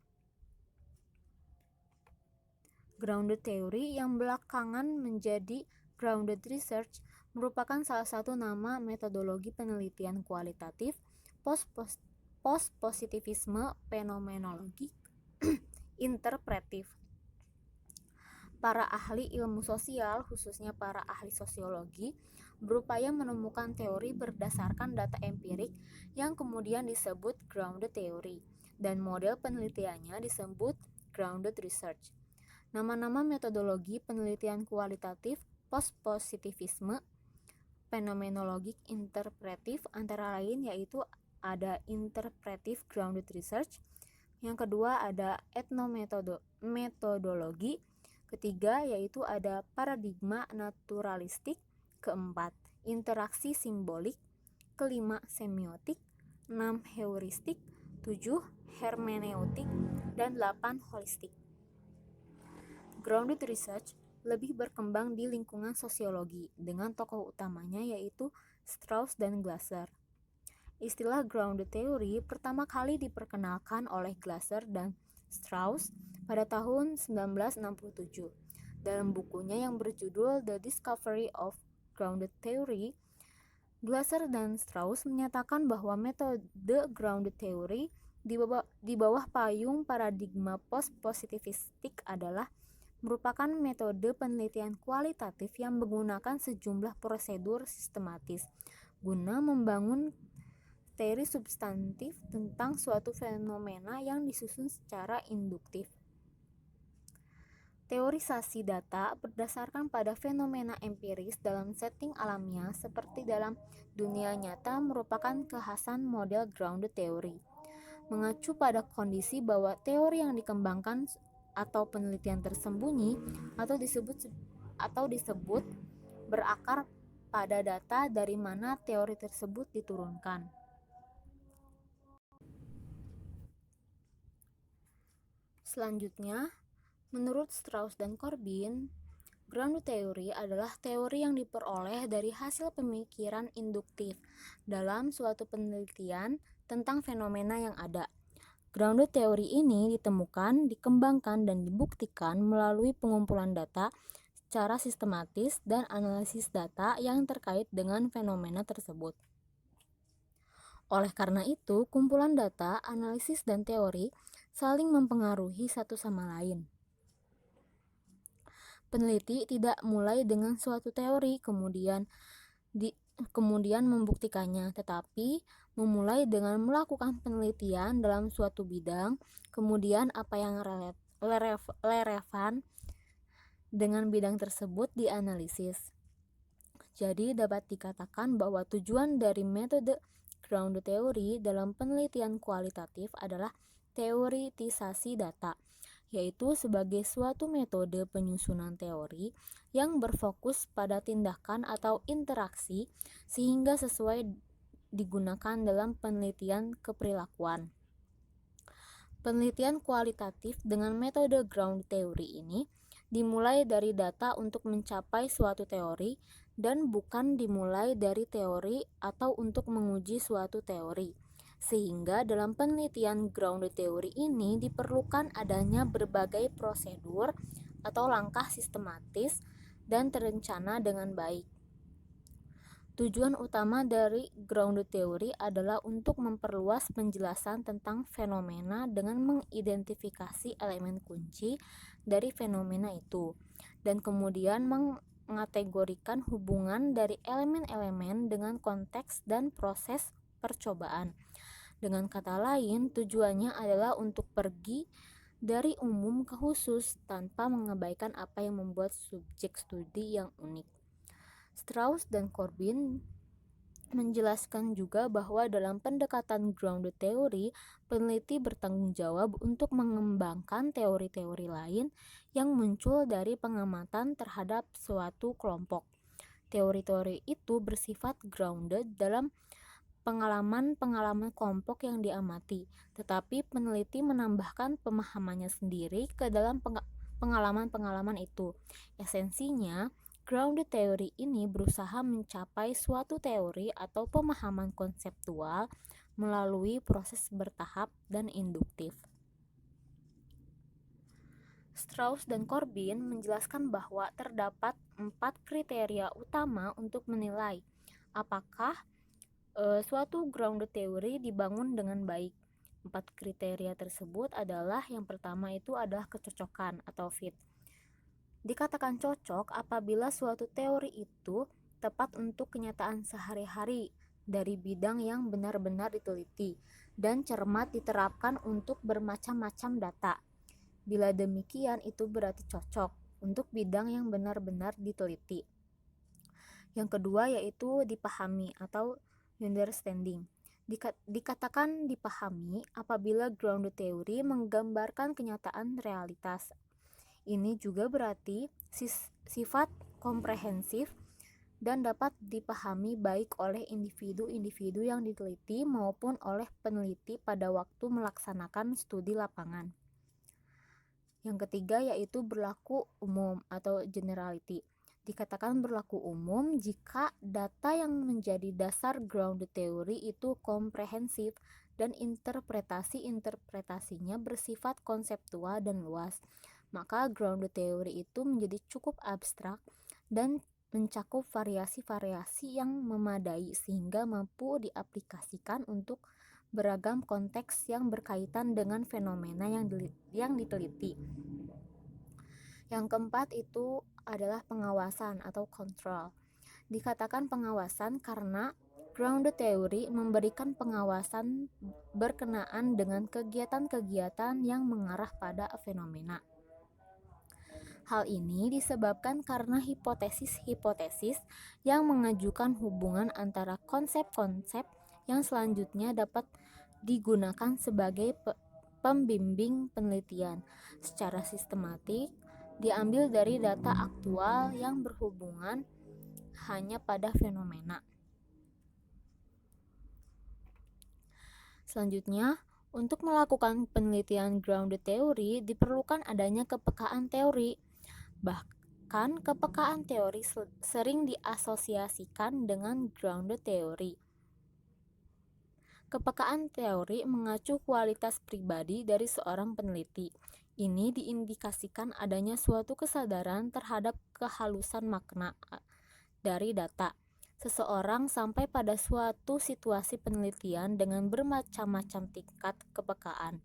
S3: Grounded theory yang belakangan menjadi grounded research merupakan salah satu nama metodologi penelitian kualitatif post-positivisme fenomenologi interpretif. Para ahli ilmu sosial, khususnya para ahli sosiologi, berupaya menemukan teori berdasarkan data empirik yang kemudian disebut grounded theory, dan model penelitiannya disebut grounded research. Nama-nama metodologi penelitian kualitatif post-positivisme fenomenologi interpretif antara lain yaitu ada interpretive grounded research, yang kedua ada etnometodologi, ketiga yaitu ada paradigma naturalistik, keempat interaksi simbolik, kelima semiotik, 6 heuristik, 7 hermeneutik, dan 8 holistik. Grounded research lebih berkembang di lingkungan sosiologi dengan tokoh utamanya yaitu Strauss dan Glasser. Istilah grounded theory pertama kali diperkenalkan oleh Glasser dan Strauss pada tahun 1967. Dalam bukunya yang berjudul The Discovery of Grounded Theory, Glasser dan Strauss menyatakan bahwa metode grounded theory di bawah payung paradigma post-positivistik adalah merupakan metode penelitian kualitatif yang menggunakan sejumlah prosedur sistematis guna membangun teori substantif tentang suatu fenomena yang disusun secara induktif. Teorisasi data berdasarkan pada fenomena empiris dalam setting alamiah seperti dalam dunia nyata merupakan kekhasan model grounded theory. Mengacu pada kondisi bahwa teori yang dikembangkan atau penelitian tersembunyi atau disebut berakar pada data dari mana teori tersebut diturunkan. Selanjutnya, menurut Strauss dan Corbin, grounded theory adalah teori yang diperoleh dari hasil pemikiran induktif dalam suatu penelitian tentang fenomena yang ada. Grounded theory ini ditemukan, dikembangkan, dan dibuktikan melalui pengumpulan data secara sistematis dan analisis data yang terkait dengan fenomena tersebut. Oleh karena itu, kumpulan data, analisis, dan teori saling mempengaruhi satu sama lain. Peneliti tidak mulai dengan suatu teori kemudian membuktikannya, tetapi memulai dengan melakukan penelitian dalam suatu bidang, kemudian apa yang relevan dengan bidang tersebut dianalisis. Jadi dapat dikatakan bahwa tujuan dari metode grounded theory dalam penelitian kualitatif adalah teoritisasi data, yaitu sebagai suatu metode penyusunan teori yang berfokus pada tindakan atau interaksi sehingga sesuai digunakan dalam penelitian keperilakuan. Penelitian kualitatif dengan metode grounded theory ini dimulai dari data untuk mencapai suatu teori dan bukan dimulai dari teori atau untuk menguji suatu teori. Sehingga dalam penelitian grounded theory ini diperlukan adanya berbagai prosedur atau langkah sistematis dan terencana dengan baik. Tujuan utama dari grounded theory adalah untuk memperluas penjelasan tentang fenomena dengan mengidentifikasi elemen kunci dari fenomena itu, dan kemudian mengategorikan hubungan dari elemen-elemen dengan konteks dan proses percobaan. Dengan kata lain, tujuannya adalah untuk pergi dari umum ke khusus tanpa mengabaikan apa yang membuat subjek studi yang unik. Strauss dan Corbin menjelaskan juga bahwa dalam pendekatan grounded theory, peneliti bertanggung jawab untuk mengembangkan teori-teori lain yang muncul dari pengamatan terhadap suatu kelompok. Teori-teori itu bersifat grounded dalam pengalaman-pengalaman kelompok yang diamati, tetapi peneliti menambahkan pemahamannya sendiri ke dalam pengalaman-pengalaman itu. Esensinya, grounded theory ini berusaha mencapai suatu teori atau pemahaman konseptual melalui proses bertahap dan induktif. Strauss dan Corbin menjelaskan bahwa terdapat 4 kriteria utama untuk menilai apakah suatu grounded theory dibangun dengan baik. 4 kriteria tersebut adalah, yang pertama itu adalah kecocokan atau fit. Dikatakan cocok apabila suatu teori itu tepat untuk kenyataan sehari-hari dari bidang yang benar-benar diteliti dan cermat diterapkan untuk bermacam-macam data. Bila demikian, itu berarti cocok untuk bidang yang benar-benar diteliti. Yang kedua yaitu dipahami atau understanding. Dikatakan dipahami apabila grounded theory menggambarkan kenyataan realitas. Ini juga berarti sifat komprehensif dan dapat dipahami baik oleh individu-individu yang diteliti maupun oleh peneliti pada waktu melaksanakan studi lapangan. Yang ketiga yaitu berlaku umum atau generality. Dikatakan berlaku umum jika data yang menjadi dasar grounded theory itu komprehensif dan interpretasinya bersifat konseptual dan luas. Maka grounded theory itu menjadi cukup abstrak dan mencakup variasi-variasi yang memadai sehingga mampu diaplikasikan untuk beragam konteks yang berkaitan dengan fenomena yang diteliti. Yang keempat itu adalah pengawasan atau control. Dikatakan pengawasan karena grounded theory memberikan pengawasan berkenaan dengan kegiatan-kegiatan yang mengarah pada fenomena. Hal ini disebabkan karena hipotesis-hipotesis yang mengajukan hubungan antara konsep-konsep yang selanjutnya dapat digunakan sebagai pembimbing penelitian secara sistematik, diambil dari data aktual yang berhubungan hanya pada fenomena. Selanjutnya, untuk melakukan penelitian grounded theory diperlukan adanya kepekaan teori. Bahkan kepekaan teori sering diasosiasikan dengan grounded theory. Kepekaan teori mengacu kualitas pribadi dari seorang peneliti. Ini diindikasikan adanya suatu kesadaran terhadap kehalusan makna dari data. Seseorang sampai pada suatu situasi penelitian dengan bermacam-macam tingkat kepekaan,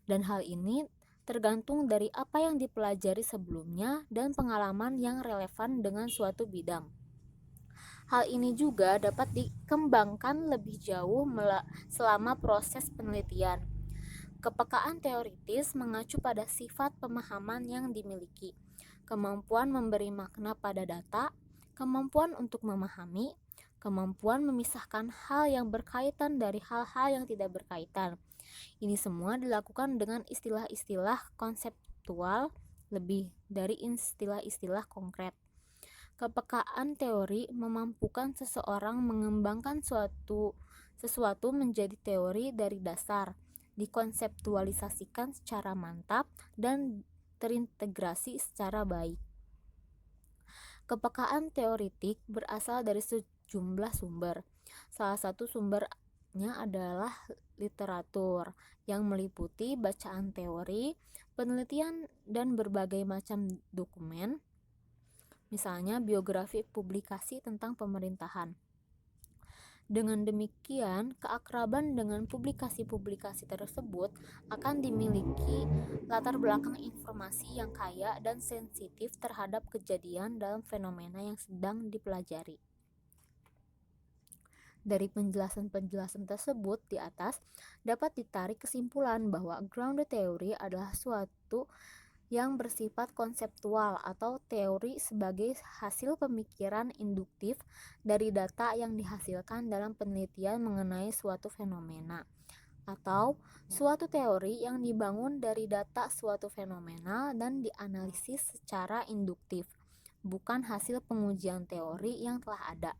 S3: dan hal ini tergantung dari apa yang dipelajari sebelumnya dan pengalaman yang relevan dengan suatu bidang. Hal ini juga dapat dikembangkan lebih jauh selama proses penelitian. Kepekaan teoritis mengacu pada sifat pemahaman yang dimiliki, kemampuan memberi makna pada data, kemampuan untuk memahami, kemampuan memisahkan hal yang berkaitan dari hal-hal yang tidak berkaitan. Ini semua dilakukan dengan istilah-istilah konseptual lebih dari istilah-istilah konkret. Kepekaan teori memampukan seseorang mengembangkan sesuatu menjadi teori dari dasar, dikonseptualisasikan secara mantap, dan terintegrasi secara baik. Kepekaan teoritik berasal dari sejumlah sumber. Salah satu sumbernya adalah literatur yang meliputi bacaan teori, penelitian, dan berbagai macam dokumen, misalnya biografi publikasi tentang pemerintahan. Dengan demikian, keakraban dengan publikasi-publikasi tersebut akan dimiliki latar belakang informasi yang kaya dan sensitif terhadap kejadian dalam fenomena yang sedang dipelajari. Dari penjelasan-penjelasan tersebut di atas, dapat ditarik kesimpulan bahwa grounded theory adalah suatu yang bersifat konseptual atau teori sebagai hasil pemikiran induktif dari data yang dihasilkan dalam penelitian mengenai suatu fenomena, atau suatu teori yang dibangun dari data suatu fenomena dan dianalisis secara induktif, bukan hasil pengujian teori yang telah ada.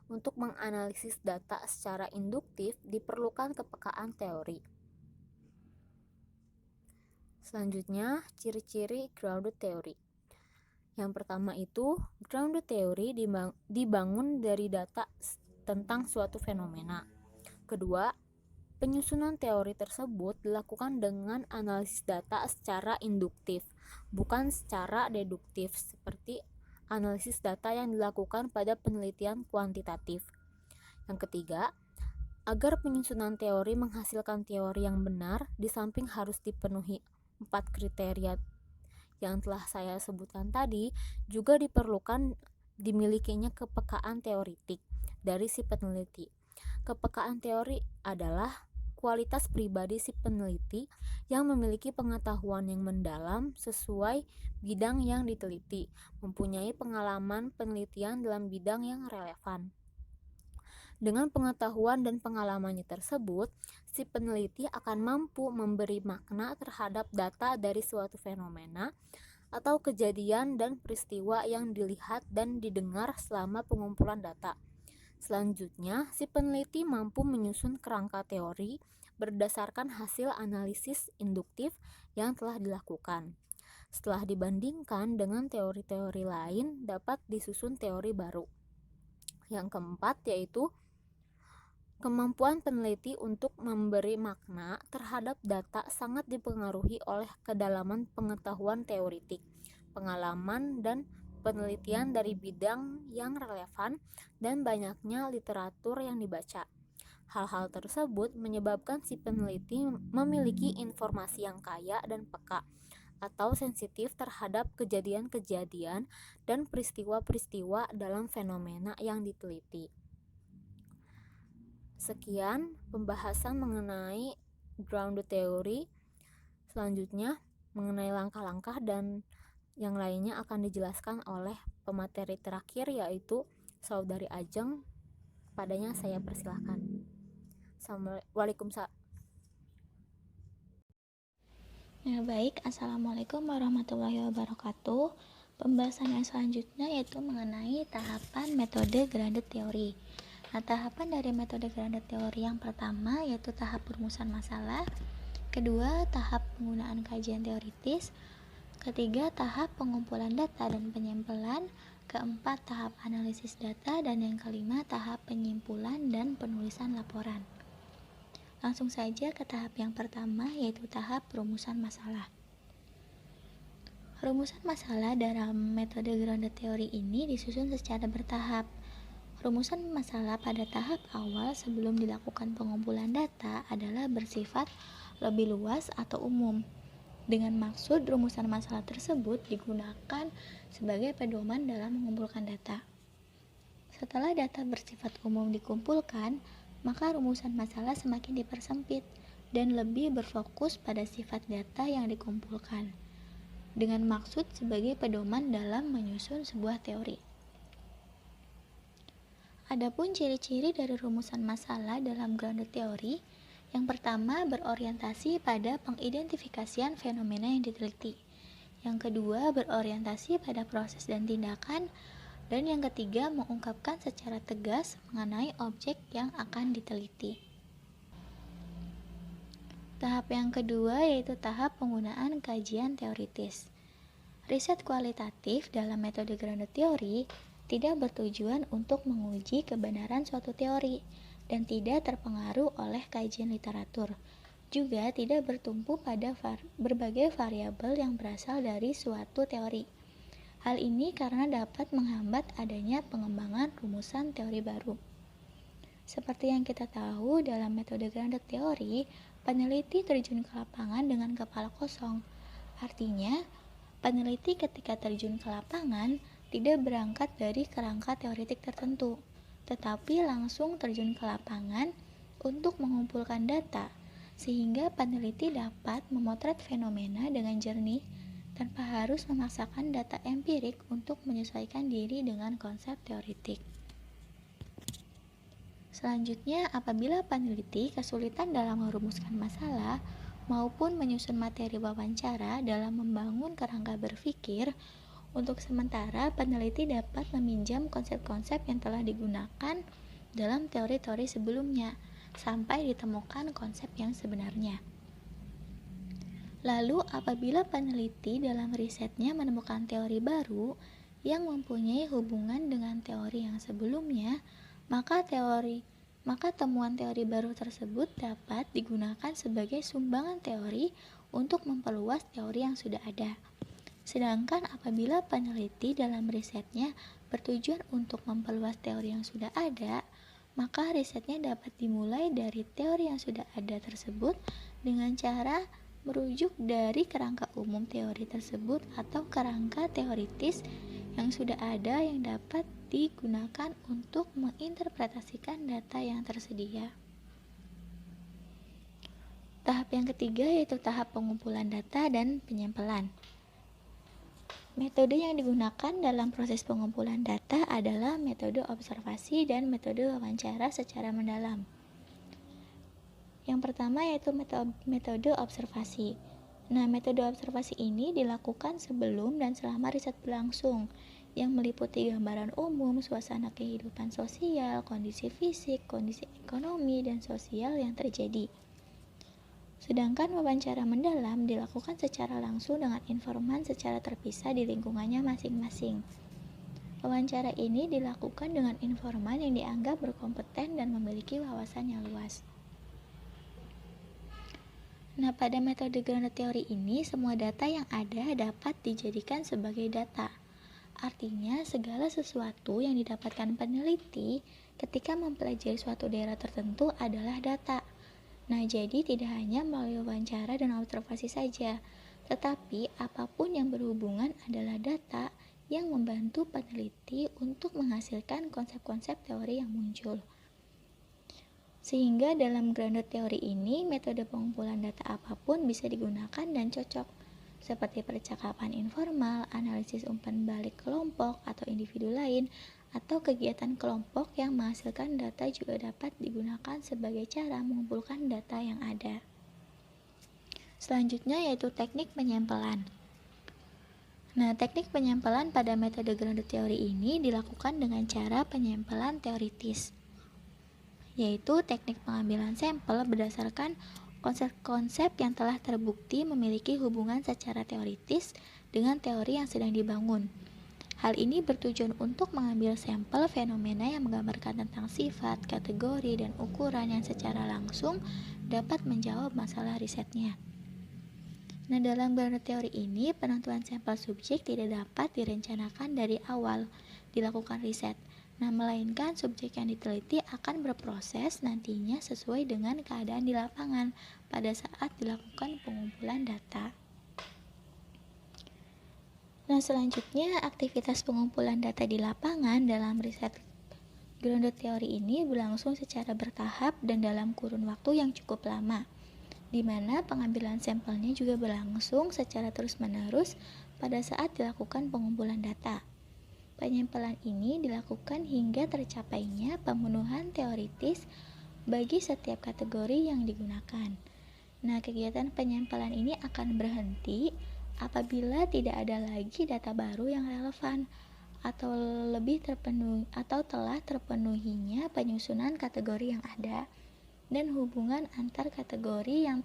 S3: Untuk menganalisis data secara induktif diperlukan kepekaan teori. Selanjutnya, ciri-ciri grounded theory. Yang pertama itu, grounded theory dibangun dari data tentang suatu fenomena. Kedua, penyusunan teori tersebut dilakukan dengan analisis data secara induktif, bukan secara deduktif seperti analisis data yang dilakukan pada penelitian kuantitatif. Yang ketiga, agar penyusunan teori menghasilkan teori yang benar, di samping harus dipenuhi 4 kriteria yang telah saya sebutkan tadi, juga diperlukan dimilikinya kepekaan teoritik dari si peneliti. Kepekaan teori adalah kualitas pribadi si peneliti yang memiliki pengetahuan yang mendalam sesuai bidang yang diteliti, mempunyai pengalaman penelitian dalam bidang yang relevan. Dengan pengetahuan dan pengalamannya tersebut, si peneliti akan mampu memberi makna terhadap data dari suatu fenomena atau kejadian dan peristiwa yang dilihat dan didengar selama pengumpulan data. Selanjutnya, si peneliti mampu menyusun kerangka teori berdasarkan hasil analisis induktif yang telah dilakukan. Setelah dibandingkan dengan teori-teori lain, dapat disusun teori baru. Yang keempat yaitu kemampuan peneliti untuk memberi makna terhadap data sangat dipengaruhi oleh kedalaman pengetahuan teoritik, pengalaman dan penelitian dari bidang yang relevan, dan banyaknya literatur yang dibaca. Hal-hal tersebut menyebabkan si peneliti memiliki informasi yang kaya dan peka atau sensitif terhadap kejadian-kejadian dan peristiwa-peristiwa dalam fenomena yang diteliti. Sekian pembahasan mengenai grounded theory. Selanjutnya mengenai langkah-langkah dan Yang lainnya akan dijelaskan oleh pemateri terakhir, yaitu Saudari Ajeng. Padanya saya persilahkan. Waalaikumsalam.
S4: Ya, baik, Assalamualaikum warahmatullahi wabarakatuh. Pembahasan yang selanjutnya yaitu mengenai tahapan metode grounded theory. Nah, tahapan dari metode grounded theory yang pertama yaitu tahap perumusan masalah, kedua tahap penggunaan kajian teoritis, ketiga tahap pengumpulan data dan penyimpulan, keempat tahap analisis data, dan yang kelima tahap penyimpulan dan penulisan laporan. Langsung saja ke tahap yang pertama, yaitu tahap perumusan masalah. Rumusan masalah dalam metode grounded theory ini disusun secara bertahap. Rumusan masalah pada tahap awal sebelum dilakukan pengumpulan data adalah bersifat lebih luas atau umum. Dengan maksud rumusan masalah tersebut digunakan sebagai pedoman dalam mengumpulkan data. Setelah data bersifat umum dikumpulkan, maka rumusan masalah semakin dipersempit dan lebih berfokus pada sifat data yang dikumpulkan, dengan maksud sebagai pedoman dalam menyusun sebuah teori. Adapun ciri-ciri dari rumusan masalah dalam grounded theory, yang pertama berorientasi pada pengidentifikasian fenomena yang diteliti, yang kedua berorientasi pada proses dan tindakan, dan yang ketiga mengungkapkan secara tegas mengenai objek yang akan diteliti. Tahap yang kedua yaitu tahap penggunaan kajian teoritis. Riset kualitatif dalam metode grounded theory tidak bertujuan untuk menguji kebenaran suatu teori dan tidak terpengaruh oleh kajian literatur. Juga tidak bertumpu pada berbagai variabel yang berasal dari suatu teori. Hal ini karena dapat menghambat adanya pengembangan rumusan teori baru. Seperti yang kita tahu, dalam metode grounded theory, peneliti terjun ke lapangan dengan kepala kosong. Artinya, peneliti ketika terjun ke lapangan tidak berangkat dari kerangka teoritik tertentu, tetapi langsung terjun ke lapangan untuk mengumpulkan data, sehingga peneliti dapat memotret fenomena dengan jernih tanpa harus memaksakan data empirik untuk menyesuaikan diri dengan konsep teoritik. Selanjutnya, apabila peneliti kesulitan dalam merumuskan masalah maupun menyusun materi wawancara dalam membangun kerangka berpikir, untuk sementara peneliti dapat meminjam konsep-konsep yang telah digunakan dalam teori-teori sebelumnya sampai ditemukan konsep yang sebenarnya. Lalu, apabila peneliti dalam risetnya menemukan teori baru yang mempunyai hubungan dengan teori yang sebelumnya, maka temuan teori baru tersebut dapat digunakan sebagai sumbangan teori untuk memperluas teori yang sudah ada. Sedangkan apabila peneliti dalam risetnya bertujuan untuk memperluas teori yang sudah ada, maka risetnya dapat dimulai dari teori yang sudah ada tersebut dengan cara merujuk dari kerangka umum teori tersebut atau kerangka teoritis yang sudah ada yang dapat digunakan untuk menginterpretasikan data yang tersedia. Tahap yang ketiga yaitu tahap pengumpulan data dan penyimpulan. Metode yang digunakan dalam proses pengumpulan data adalah metode observasi dan metode wawancara secara mendalam. Yang pertama yaitu metode observasi. Nah, metode observasi ini dilakukan sebelum dan selama riset berlangsung, yang meliputi gambaran umum, suasana kehidupan sosial, kondisi fisik, kondisi ekonomi, dan sosial yang terjadi. Sedangkan wawancara mendalam dilakukan secara langsung dengan informan secara terpisah di lingkungannya masing-masing. Wawancara ini dilakukan dengan informan yang dianggap berkompeten dan memiliki wawasan yang luas. Nah, pada metode grounded theory ini, semua data yang ada dapat dijadikan sebagai data. Artinya, segala sesuatu yang didapatkan peneliti ketika mempelajari suatu daerah tertentu adalah data. Nah, jadi tidak hanya melalui wawancara dan observasi saja, tetapi apapun yang berhubungan adalah data yang membantu peneliti untuk menghasilkan konsep-konsep teori yang muncul. Sehingga dalam grounded theory ini, metode pengumpulan data apapun bisa digunakan dan cocok, seperti percakapan informal, analisis analisis umpan balik kelompok atau individu lain, atau kegiatan kelompok yang menghasilkan data juga dapat digunakan sebagai cara mengumpulkan data yang ada. Selanjutnya yaitu teknik penyampelan. Nah, teknik penyampelan pada metode grounded teori ini dilakukan dengan cara penyampelan teoritis, yaitu teknik pengambilan sampel berdasarkan konsep-konsep yang telah terbukti memiliki hubungan secara teoritis dengan teori yang sedang dibangun. Hal ini bertujuan untuk mengambil sampel fenomena yang menggambarkan tentang sifat, kategori, dan ukuran yang secara langsung dapat menjawab masalah risetnya. Nah, dalam grounded teori ini, penentuan sampel subjek tidak dapat direncanakan dari awal dilakukan riset. Nah, melainkan subjek yang diteliti akan berproses nantinya sesuai dengan keadaan di lapangan pada saat dilakukan pengumpulan data. Nah, selanjutnya aktivitas pengumpulan data di lapangan dalam riset grounded teori ini berlangsung secara bertahap dan dalam kurun waktu yang cukup lama, di mana pengambilan sampelnya juga berlangsung secara terus-menerus pada saat dilakukan pengumpulan data. Penyampelan ini dilakukan hingga tercapainya pemenuhan teoritis bagi setiap kategori yang digunakan. Nah, kegiatan penyampelan ini akan berhenti apabila tidak ada lagi data baru yang relevan atau telah terpenuhinya penyusunan kategori yang ada dan hubungan antar kategori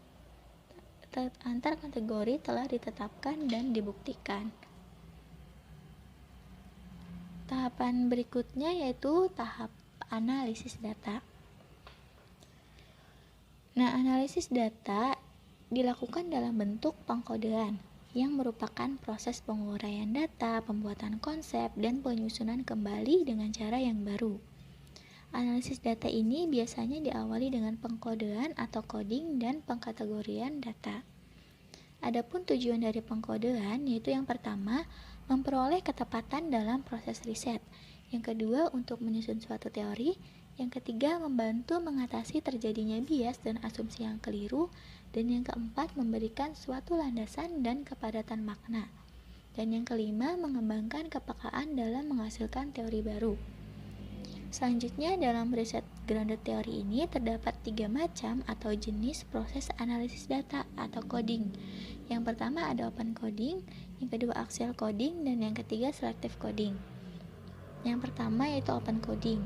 S4: telah ditetapkan dan dibuktikan. Tahapan berikutnya yaitu tahap analisis data. Nah, analisis data dilakukan dalam bentuk pengkodean yang merupakan proses penguraian data, pembuatan konsep, dan penyusunan kembali dengan cara yang baru. Analisis data ini biasanya diawali dengan pengkodean atau coding dan pengkategorian data. Adapun tujuan dari pengkodean yaitu yang pertama, memperoleh ketepatan dalam proses riset. Yang kedua, untuk menyusun suatu teori. Yang ketiga, membantu mengatasi terjadinya bias dan asumsi yang keliru. Dan yang keempat, memberikan suatu landasan dan kepadatan makna. Dan yang kelima, mengembangkan kepekaan dalam menghasilkan teori baru. Selanjutnya, dalam riset grounded teori ini terdapat 3 macam atau jenis proses analisis data atau coding. Yang pertama ada open coding, yang kedua axial coding, dan yang ketiga selective coding. Yang pertama yaitu open coding.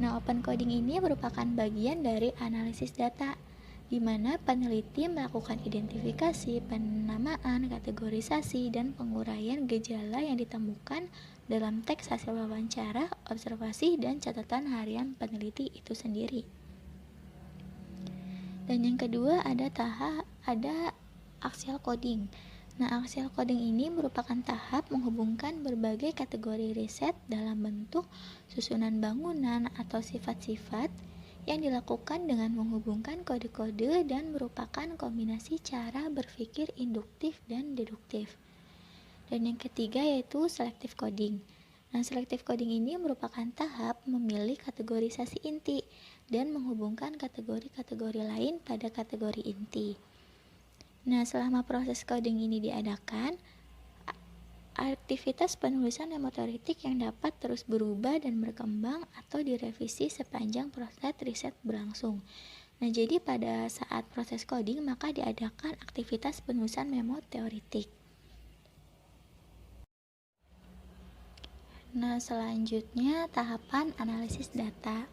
S4: Nah, open coding ini merupakan bagian dari analisis data, di mana peneliti melakukan identifikasi, penamaan, kategorisasi, dan penguraian gejala yang ditemukan dalam teks hasil wawancara, observasi, dan catatan harian peneliti itu sendiri. Dan yang kedua ada axial coding. Nah, axial coding ini merupakan tahap menghubungkan berbagai kategori riset dalam bentuk susunan bangunan atau sifat-sifat yang dilakukan dengan menghubungkan kode-kode dan merupakan kombinasi cara berpikir induktif dan deduktif. Dan yang ketiga yaitu selective coding. Nah, selective coding ini merupakan tahap memilih kategorisasi inti dan menghubungkan kategori-kategori lain pada kategori inti. Nah, selama proses coding ini diadakan, aktivitas penulisan mnemoteoritik yang dapat terus berubah dan berkembang atau direvisi sepanjang proses riset berlangsung. Nah, jadi pada saat proses coding maka diadakan aktivitas penulisan mnemoteoritik. Nah, selanjutnya tahapan analisis data.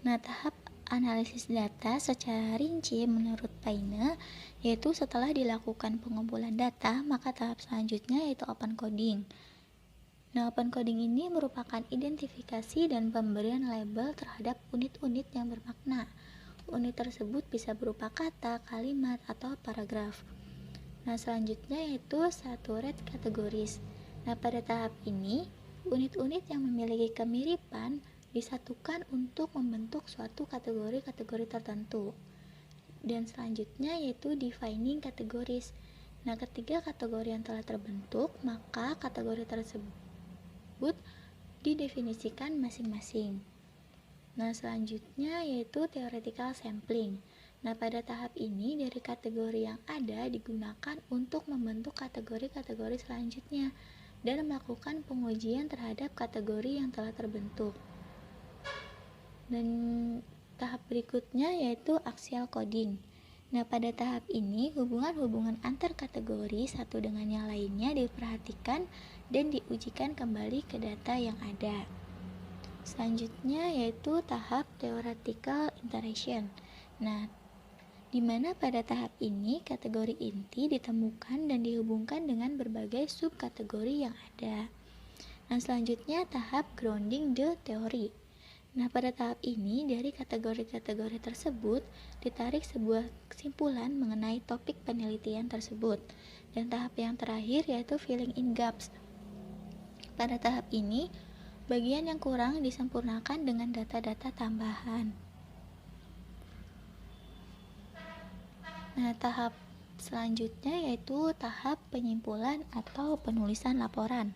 S4: Nah, tahap analisis data secara rinci menurut Paine yaitu setelah dilakukan pengumpulan data, maka tahap selanjutnya yaitu open coding. Nah, open coding ini merupakan identifikasi dan pemberian label terhadap unit-unit yang bermakna. Unit tersebut bisa berupa kata, kalimat, atau paragraf. Nah, selanjutnya yaitu saturate categories. Nah, pada tahap ini unit-unit yang memiliki kemiripan disatukan untuk membentuk suatu kategori-kategori tertentu. Dan selanjutnya yaitu defining categories. Nah, ketiga kategori yang telah terbentuk, maka kategori tersebut didefinisikan masing-masing. Nah, selanjutnya yaitu theoretical sampling. Nah, pada tahap ini dari kategori yang ada digunakan untuk membentuk kategori-kategori selanjutnya. dan melakukan pengujian terhadap kategori yang telah terbentuk. Dan tahap berikutnya yaitu axial coding. Nah, pada tahap ini hubungan-hubungan antar kategori satu dengan yang lainnya diperhatikan dan diujikan kembali ke data yang ada. Selanjutnya yaitu tahap theoretical iteration. Nah, di mana pada tahap ini kategori inti ditemukan dan dihubungkan dengan berbagai subkategori yang ada. Nah, selanjutnya tahap grounding the theory. Nah, pada tahap ini dari kategori-kategori tersebut ditarik sebuah kesimpulan mengenai topik penelitian tersebut. Dan tahap yang terakhir yaitu filling in gaps. Pada tahap ini, bagian yang kurang disempurnakan dengan data-data tambahan. Nah, tahap selanjutnya yaitu tahap penyimpulan atau penulisan laporan.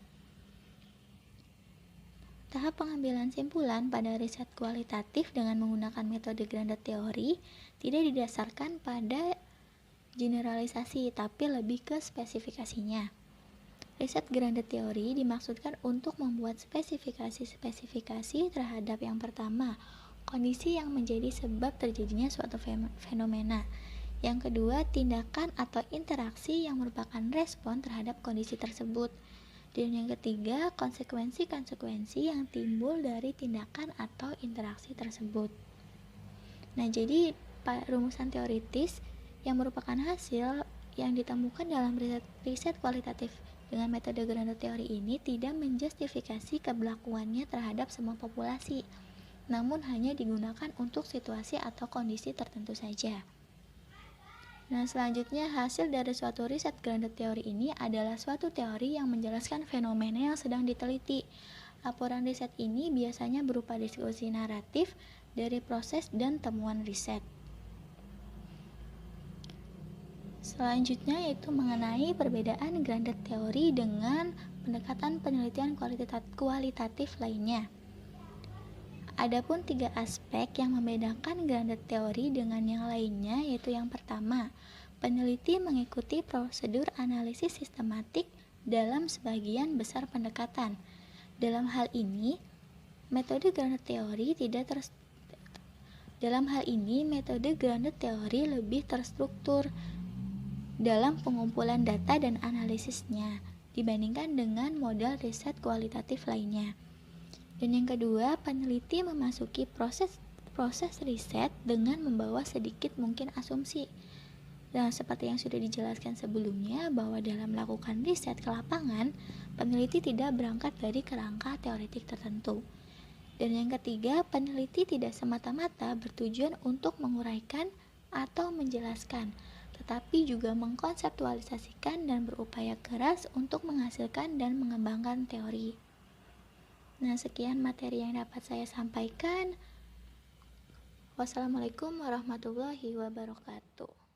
S4: Tahap pengambilan simpulan pada riset kualitatif dengan menggunakan metode grounded theory tidak didasarkan pada generalisasi, tapi lebih ke spesifikasinya. Riset grounded theory dimaksudkan untuk membuat spesifikasi-spesifikasi terhadap yang pertama, kondisi yang menjadi sebab terjadinya suatu fenomena. Yang kedua, tindakan atau interaksi yang merupakan respon terhadap kondisi tersebut. Dan yang ketiga, konsekuensi-konsekuensi yang timbul dari tindakan atau interaksi tersebut. Nah, jadi rumusan teoritis yang merupakan hasil yang ditemukan dalam riset kualitatif dengan metode grounded theory ini tidak menjustifikasi keberlakuannya terhadap semua populasi, namun hanya digunakan untuk situasi atau kondisi tertentu saja. Nah, selanjutnya hasil dari suatu riset grounded theory ini adalah suatu teori yang menjelaskan fenomena yang sedang diteliti. Laporan riset ini biasanya berupa diskusi naratif dari proses dan temuan riset. Selanjutnya yaitu mengenai perbedaan grounded theory dengan pendekatan penelitian kualitatif lainnya. Adapun 3 aspek yang membedakan grounded theory dengan yang lainnya yaitu yang pertama, peneliti mengikuti prosedur analisis sistematik dalam sebagian besar pendekatan. Dalam hal ini, metode grounded theory lebih terstruktur dalam pengumpulan data dan analisisnya dibandingkan dengan model riset kualitatif lainnya. Dan yang kedua, peneliti memasuki proses riset dengan membawa sedikit mungkin asumsi. Nah, seperti yang sudah dijelaskan sebelumnya bahwa dalam melakukan riset ke lapangan, peneliti tidak berangkat dari kerangka teoretik tertentu. Dan yang ketiga, peneliti tidak semata-mata bertujuan untuk menguraikan atau menjelaskan, tetapi juga mengkonseptualisasikan dan berupaya keras untuk menghasilkan dan mengembangkan teori. Nah, sekian materi yang dapat saya sampaikan. Wassalamualaikum warahmatullahi wabarakatuh.